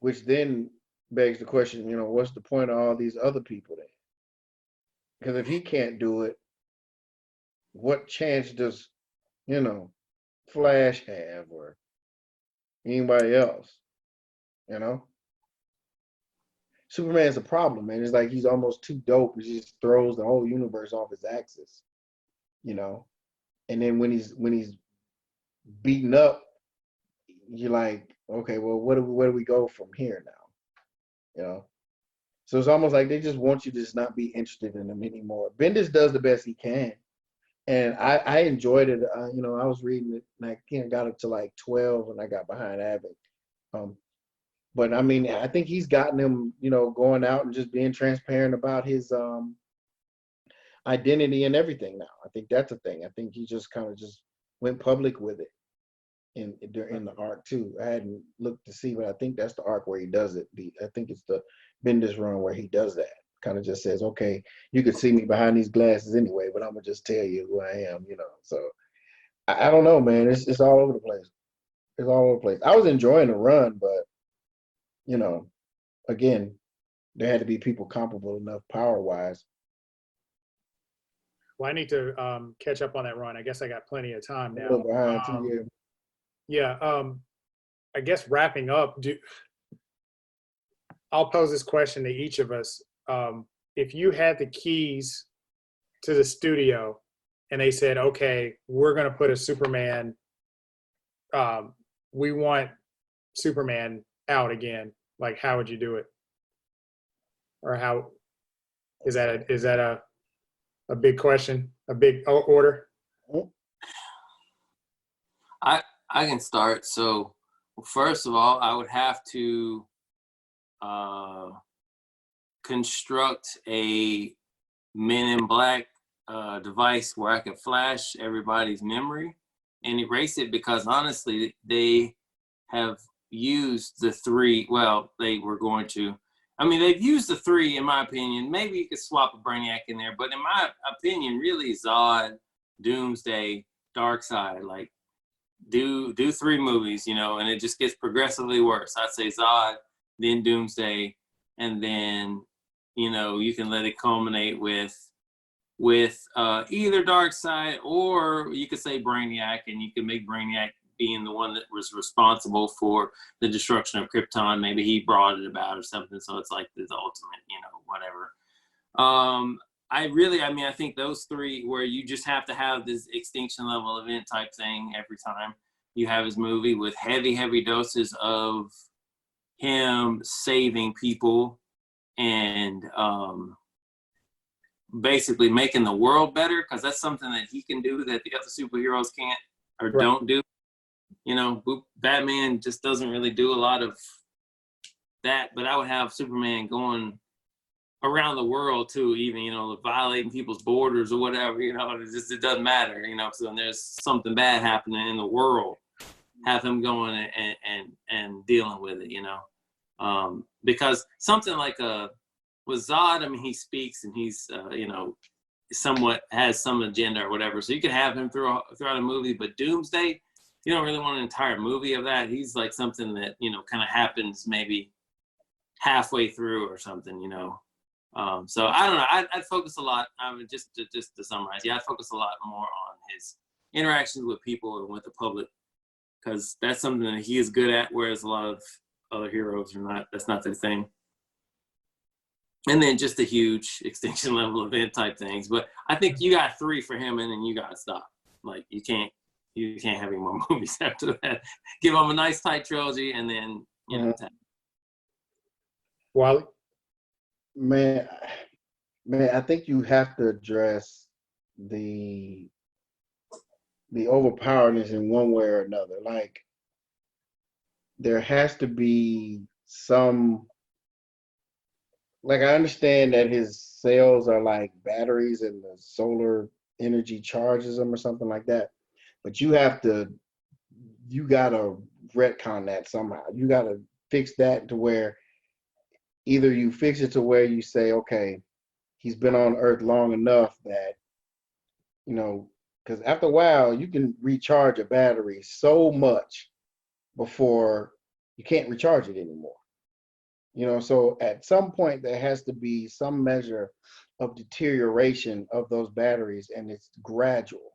which then begs the question, you know, what's the point of all these other people then? Because if he can't do it, what chance does, you know, Flash have or anybody else, you know? Superman's a problem, man. It's like he's almost too dope. He just throws the whole universe off his axis, you know? And then when he's beaten up, you're like, okay, well, where do we go from here now? You know? So it's almost like they just want you to just not be interested in them anymore. Bendis does the best he can. And I enjoyed it. You know, I was reading it and I kind of got up to like 12 and I got behind Abbott. But I mean, I think he's gotten him, you know, going out and just being transparent about his identity and everything now. I think that's a thing. I think he just kind of just went public with it in the arc too. I hadn't looked to see, but I think that's the arc where he does it. I think it's the Bendis run where he does that. Kind of just says, okay, you can see me behind these glasses anyway, but I'm gonna just tell you who I am, you know. So I don't know, man. It's all over the place. It's all over the place. I was enjoying the run, but you know, again, there had to be people comparable enough power wise. Well, I need to catch up on that run. I guess I got plenty of time now. Behind 2 years. Yeah. I guess wrapping up, I'll pose this question to each of us. If you had the keys to the studio and they said, okay, we're going to put a Superman, we want Superman out again, like, how would you do it? Or how, is that a big question, a big order? I can start. So first of all, I would have to construct a Men in Black device where I could flash everybody's memory and erase it, because honestly, they have used the three. Well, they were going to. I mean, they've used the three, in my opinion. Maybe you could swap a Brainiac in there, but in my opinion, really, Zod, Doomsday, Darkseid, like, do 3 movies, you know, and it just gets progressively worse. I'd say Zod, then Doomsday, and then, you know, you can let it culminate with either Darkseid, or you could say Brainiac, and you could make Brainiac being the one that was responsible for the destruction of Krypton. Maybe he brought it about or something. So it's like the ultimate, you know, whatever. I think those 3 where you just have to have this extinction level event type thing every time you have his movie, with heavy doses of him saving people and basically making the world better, because that's something that he can do that the other superheroes can't or don't do. You know, Batman just doesn't really do a lot of that, but I would have Superman going around the world too, even, you know, violating people's borders or whatever, you know, it doesn't matter, you know. So when there's something bad happening in the world, have him going and dealing with it, you know. Because something like with Zod, I mean, he speaks and he's, you know, somewhat has some agenda or whatever. So you could have him throughout a movie, but Doomsday, you don't really want an entire movie of that. He's like something that, you know, kind of happens maybe halfway through or something, you know. So I don't know. I'd focus a lot. I mean, just to summarize, yeah, I'd focus a lot more on his interactions with people and with the public, because that's something that he is good at, whereas a lot of other heroes are not. That's not their thing. And then just the huge extinction level event type things. But I think you got 3 for him, and then you got to stop. Like, you can't have any more movies after that. Give him a nice tight trilogy, and then, you know. Wally? Man, I think you have to address the overpoweredness in one way or another. Like, there has to be some, like, I understand that his cells are like batteries and the solar energy charges them or something like that. But you gotta retcon that somehow. You gotta fix that to where either you fix it to where you say, okay, he's been on Earth long enough that, because after a while you can recharge a battery so much before you can't recharge it anymore. So at some point there has to be some measure of deterioration of those batteries, and it's gradual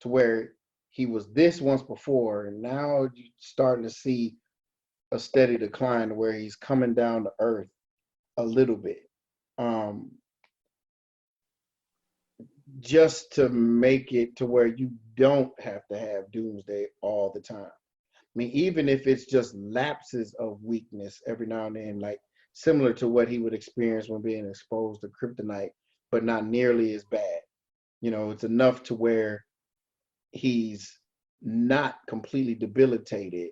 to where he was this once before, and now you're starting to see a steady decline to where he's coming down to earth a little bit. Just to make it to where you don't have to have doomsday all the time. I mean, even if it's just lapses of weakness every now and then, like similar to what he would experience when being exposed to kryptonite, but not nearly as bad. It's enough to where he's not completely debilitated,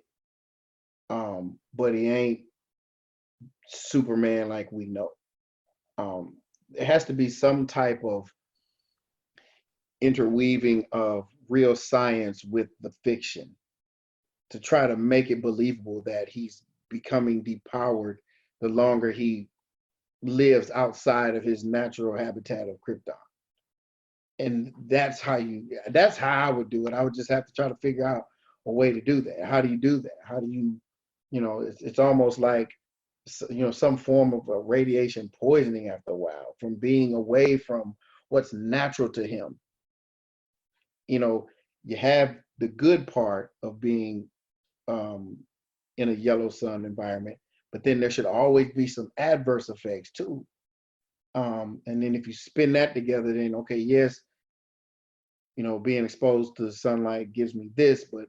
but he ain't Superman like we know. There has to be some type of interweaving of real science with the fiction to try to make it believable that he's becoming depowered the longer he lives outside of his natural habitat of Krypton. And that's how I would do it. I would just have to try to figure out a way to do that. How do you do that? How do you, it's almost like, some form of a radiation poisoning after a while from being away from what's natural to him. You have the good part of being in a yellow sun environment, but then there should always be some adverse effects too. And then if you spin that together, then okay, yes, being exposed to the sunlight gives me this, but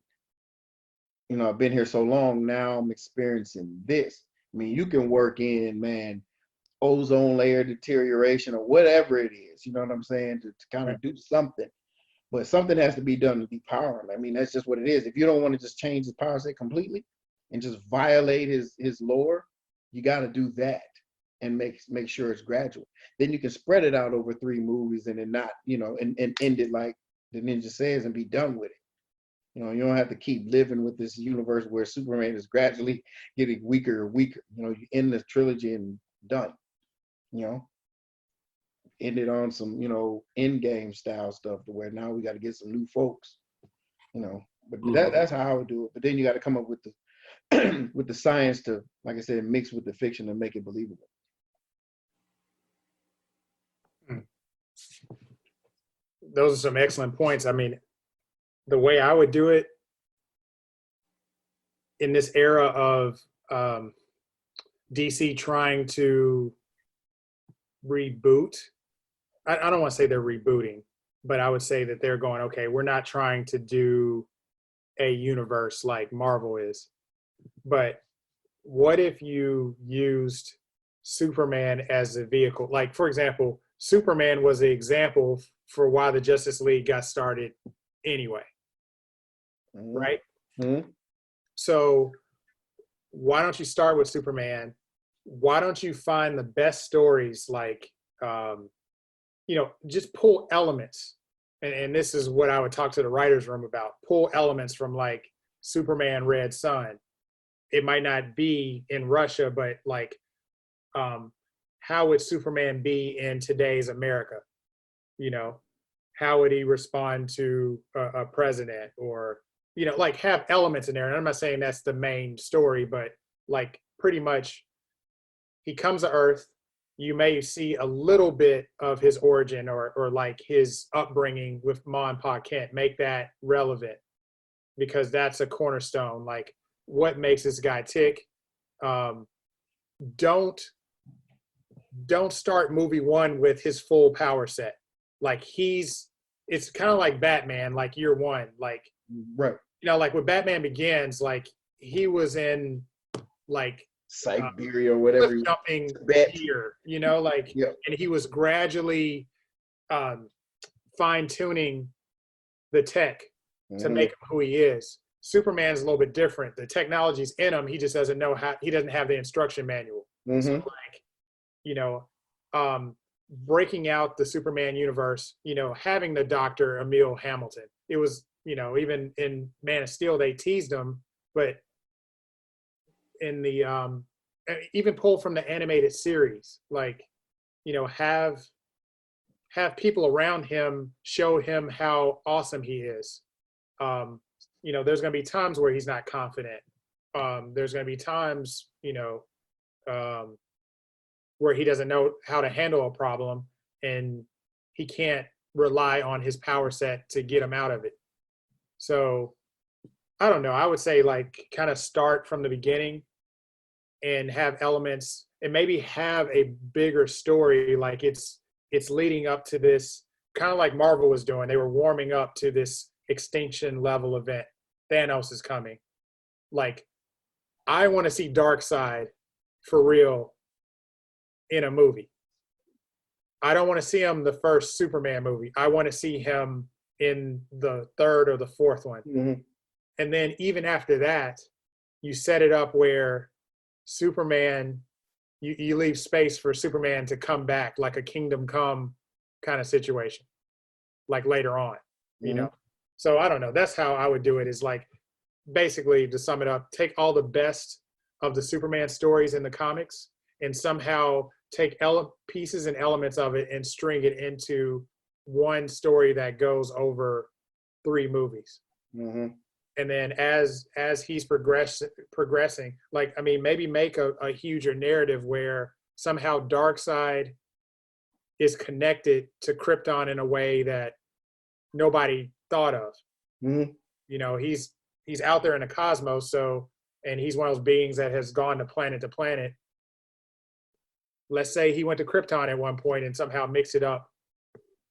I've been here so long, now I'm experiencing this. I mean, you can work in, man, ozone layer deterioration or whatever it is, you know what I'm saying, to kind of do something. But something has to be done to depower him. I mean, that's just what it is. If you don't want to just change his power set completely and just violate his lore, you got to do that and make sure it's gradual. Then you can spread it out over 3 movies and then not, and end it like the ninja says and be done with it. You don't have to keep living with this universe where Superman is gradually getting weaker and weaker. You end the trilogy and done. End it on some, end game style stuff to where now we got to get some new folks. But that's how I would do it. But then you got to come up with the with the science to, like I said, mix with the fiction and make it believable. Those are some excellent points. I mean, the way I would do it in this era of DC trying to reboot, I don't want to say they're rebooting, but I would say that they're going, okay, we're not trying to do a universe like Marvel is, but what if you used Superman as a vehicle? Like, for example, Superman was the example for why the Justice League got started anyway. Right? Mm-hmm. So why don't you start with Superman? Why don't you find the best stories, like, just pull elements. And this is what I would talk to the writer's room about. Pull elements from like Superman Red Sun. It might not be in Russia, but like, how would Superman be in today's America? How would he respond to a president, or, like, have elements in there. And I'm not saying that's the main story, but like pretty much he comes to Earth. You may see a little bit of his origin or like his upbringing with Ma and Pa Kent. Make that relevant, because that's a cornerstone. Like, what makes this guy tick? Don't start movie 1 with his full power set. Like, it's kind of like Batman, like year 1, like, right. Like with Batman Begins, like he was in like Siberia or whatever, jumping here, like, yep. And he was gradually fine tuning the tech to make him who he is. Superman's a little bit different. The technology's in him. He just doesn't know how. He doesn't have the instruction manual. So, like, breaking out the Superman universe, having the Dr. Emil Hamilton. It was, even in Man of Steel, they teased him, but in the, even pulled from the animated series, like, have people around him show him how awesome he is. There's going to be times where he's not confident. There's going to be times, where he doesn't know how to handle a problem and he can't rely on his power set to get him out of it. So I don't know. I would say like kind of start from the beginning and have elements and maybe have a bigger story. Like it's leading up to this, kind of like Marvel was doing. They were warming up to this extinction level event. Thanos is coming. Like, I want to see Darkseid for real in a movie. I don't want to see him the first Superman movie. I want to see him in the third or the fourth one. Mm-hmm. And then even after that, you set it up where Superman, you leave space for Superman to come back, like a Kingdom Come kind of situation, like later on, you know? So I don't know. That's how I would do it, is like, basically, to sum it up, take all the best of the Superman stories in the comics and somehow take pieces and elements of it and string it into one story that goes over 3 movies. Mm-hmm. And then as he's progressing, like, I mean, maybe make a huger narrative where somehow Darkseid is connected to Krypton in a way that nobody thought of. Mm-hmm. You know, he's out there in the cosmos, so, and he's one of those beings that has gone to planet. Let's say he went to Krypton at one point and somehow mixed it up,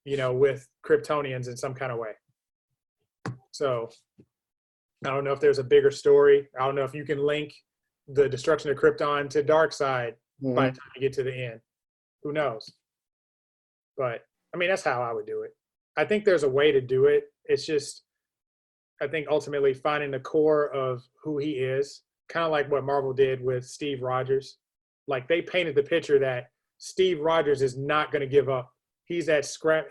with Kryptonians in some kind of way. So I don't know if there's a bigger story. I don't know if you can link the destruction of Krypton to Darkseid by the time you get to the end. Who knows? But I mean, that's how I would do it. I think there's a way to do it. It's just, I think ultimately finding the core of who he is, kind of like what Marvel did with Steve Rogers. Like, they painted the picture that Steve Rogers is not going to give up. He's that scrap.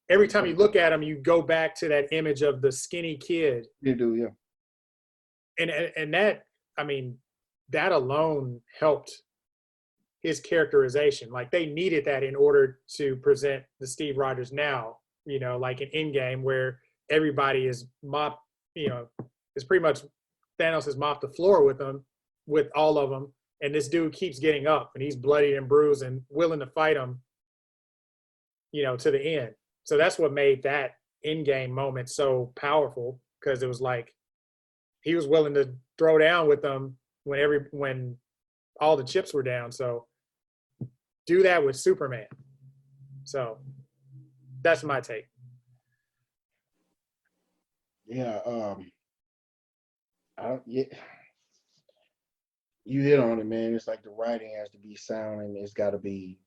Every time you look at him, you go back to that image of the skinny kid. You do, yeah. And that, I mean, that alone helped his characterization. Like, they needed that in order to present the Steve Rogers now, like an Endgame where everybody is mopped, it's pretty much Thanos has mopped the floor with all of them. And this dude keeps getting up and he's bloody and bruised and willing to fight him, to the end. So that's what made that Endgame moment so powerful, because it was like he was willing to throw down with them when all the chips were down. So do that with Superman. So that's my take. Yeah, you hit on it, man. It's like the writing has to be sound and it's got to be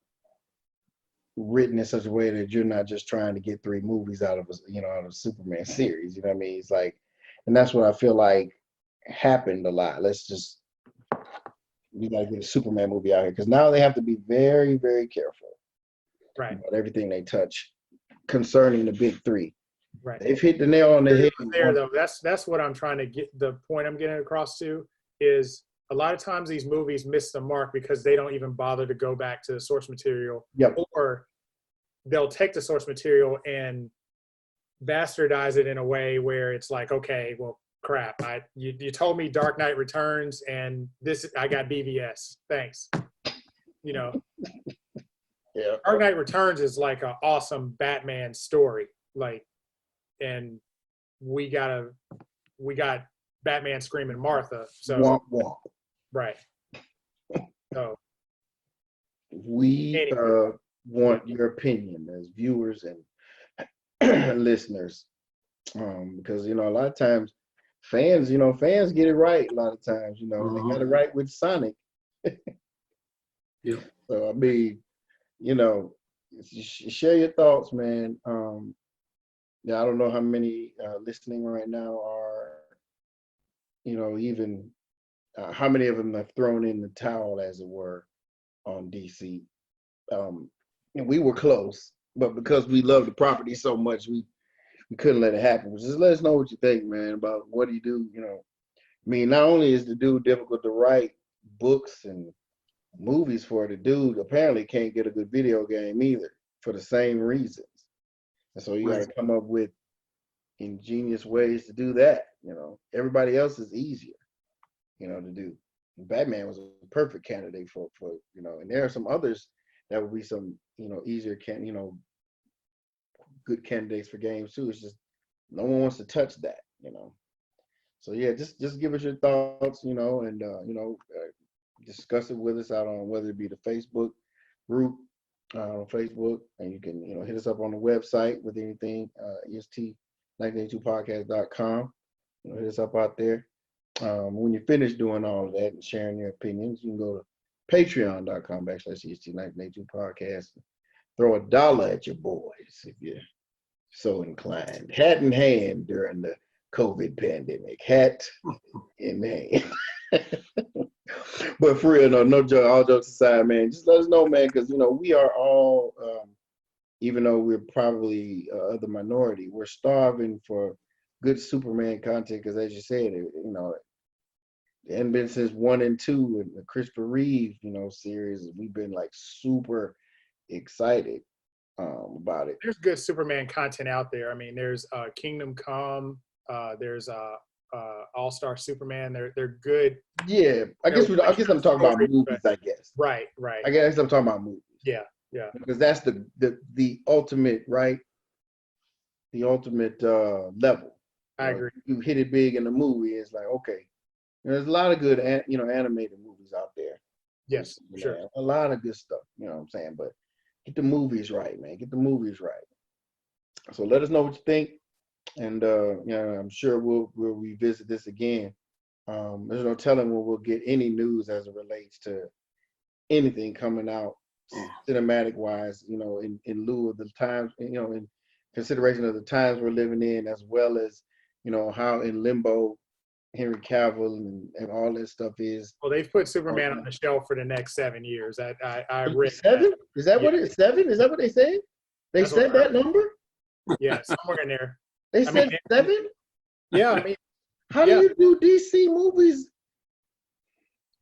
written in such a way that you're not just trying to get 3 movies out of a Superman series. You know what I mean? It's like, and that's what I feel like happened a lot. We got to get a Superman movie out here, because now they have to be very, very careful, right, about everything they touch concerning the big 3. Right. They've hit the nail on the head. There, though, that's what I'm trying to get. The point I'm getting across to is, a lot of times these movies miss the mark because they don't even bother to go back to the source material. Yep. Or they'll take the source material and bastardize it in a way where it's like, okay, well, crap. You told me Dark Knight Returns and this, I got BVS. Thanks. Yeah. Dark Knight Returns is like an awesome Batman story. Like, and we got Batman screaming Martha. So womp womp. Right. So we want your opinion as viewers and listeners, because a lot of times fans get it right. A lot of times, they got it right with Sonic. Yeah. So I mean, share your thoughts, man. Yeah, I don't know how many listening right now are, even how many of them have thrown in the towel, as it were, on DC. and we were close, but because we love the property so much, we couldn't let it happen. Just let us know what you think, man, about what do you do. I mean, not only is the dude difficult to write books and movies for, the dude apparently can't get a good video game either for the same reasons. And so you got to come up with ingenious ways to do that. Everybody else is easier, to do. Batman was a perfect candidate for, and there are some others that would be some, easier good candidates for games too. It's just no one wants to touch that, So yeah, just give us your thoughts, and discuss it with us out on whether it be the Facebook group on Facebook, and you can hit us up on the website with anything, est1982podcast.com. Hit us up out there. When you finish doing all of that and sharing your opinions, you can go to patreon.com/est1982podcast. Throw $1 at your boys if you're so inclined. Hat in hand during the COVID pandemic. Hat in hand. But for real, no joke, all jokes aside, man, just let us know, man, because, we are all, even though we're probably the minority, we're starving for good Superman content because, as you said, it hadn't been since 1 and 2 and the Christopher Reeve, series. We've been like super excited about it. There's good Superman content out there. I mean, there's Kingdom Come. There's All-Star Superman. They're good. Yeah, I guess I'm talking about movies. I guess. Right. I guess I'm talking about movies. Yeah. Because that's the ultimate, right? The ultimate level. I agree. You hit it big in the movie. It's like, okay, there's a lot of good, animated movies out there. Yes, sure. A lot of good stuff. You know what I'm saying? But get the movies right, man. Get the movies right. So let us know what you think. And I'm sure we'll revisit this again. There's no telling when we'll get any news as it relates to anything coming out cinematic wise, in lieu of the times, in consideration of the times we're living in, as well as, how in limbo Henry Cavill and all that stuff is. Well, they've put Superman on the shelf for the next 7 years. I read 7? Is that what it's 7? Is that what they said? They said that number? Yeah, somewhere in there. They said 7? Yeah, I mean, how do you do DC movies?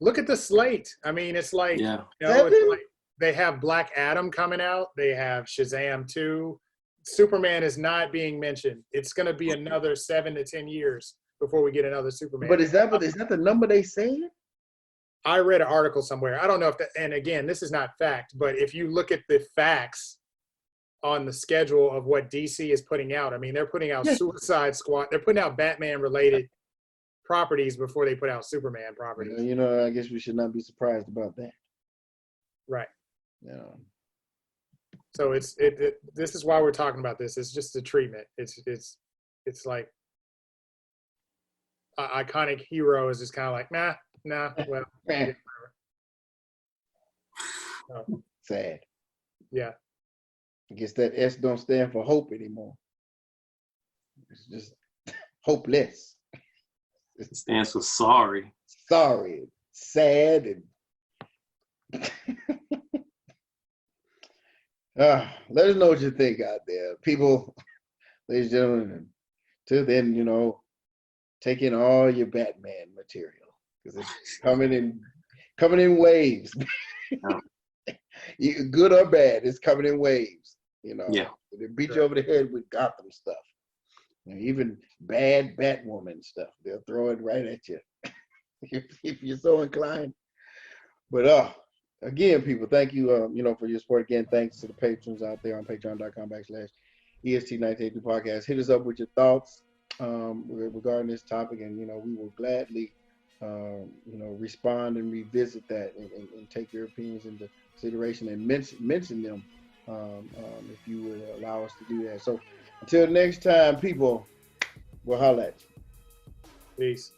Look at the slate. I mean, it's like, it's like they have Black Adam coming out. They have Shazam 2. Superman is not being mentioned. It's going to be another 7 to 10 years before we get another Superman. But is that the number they said? I read an article somewhere. I don't know if that, and again, this is not fact, but if you look at the facts on the schedule of what DC is putting out, I mean, they're putting out Suicide Squad. They're putting out Batman-related properties before they put out Superman properties. I guess we should not be surprised about that. Right. Yeah. So this is why we're talking about this. It's just the treatment. It's like iconic hero is just kind of like, nah, well. So, sad. Yeah. I guess that S don't stand for hope anymore. It's just hopeless. It stands for sorry. Sorry. Sad. And let us know what you think out there. People, ladies and gentlemen, till then, take in all your Batman material. Because it's coming in waves. Good or bad, it's coming in waves. Yeah. They beat you over the head with Gotham stuff. Even bad Batwoman stuff. They'll throw it right at you if you're so inclined. But again, people, thank you, for your support. Again, thanks to the patrons out there on patreon.com/EST1982 podcast. Hit us up with your thoughts regarding this topic, and we will gladly, respond and revisit that and take your opinions into consideration and mention them if you would allow us to do that. So until next time, people, we'll holler at you. Peace.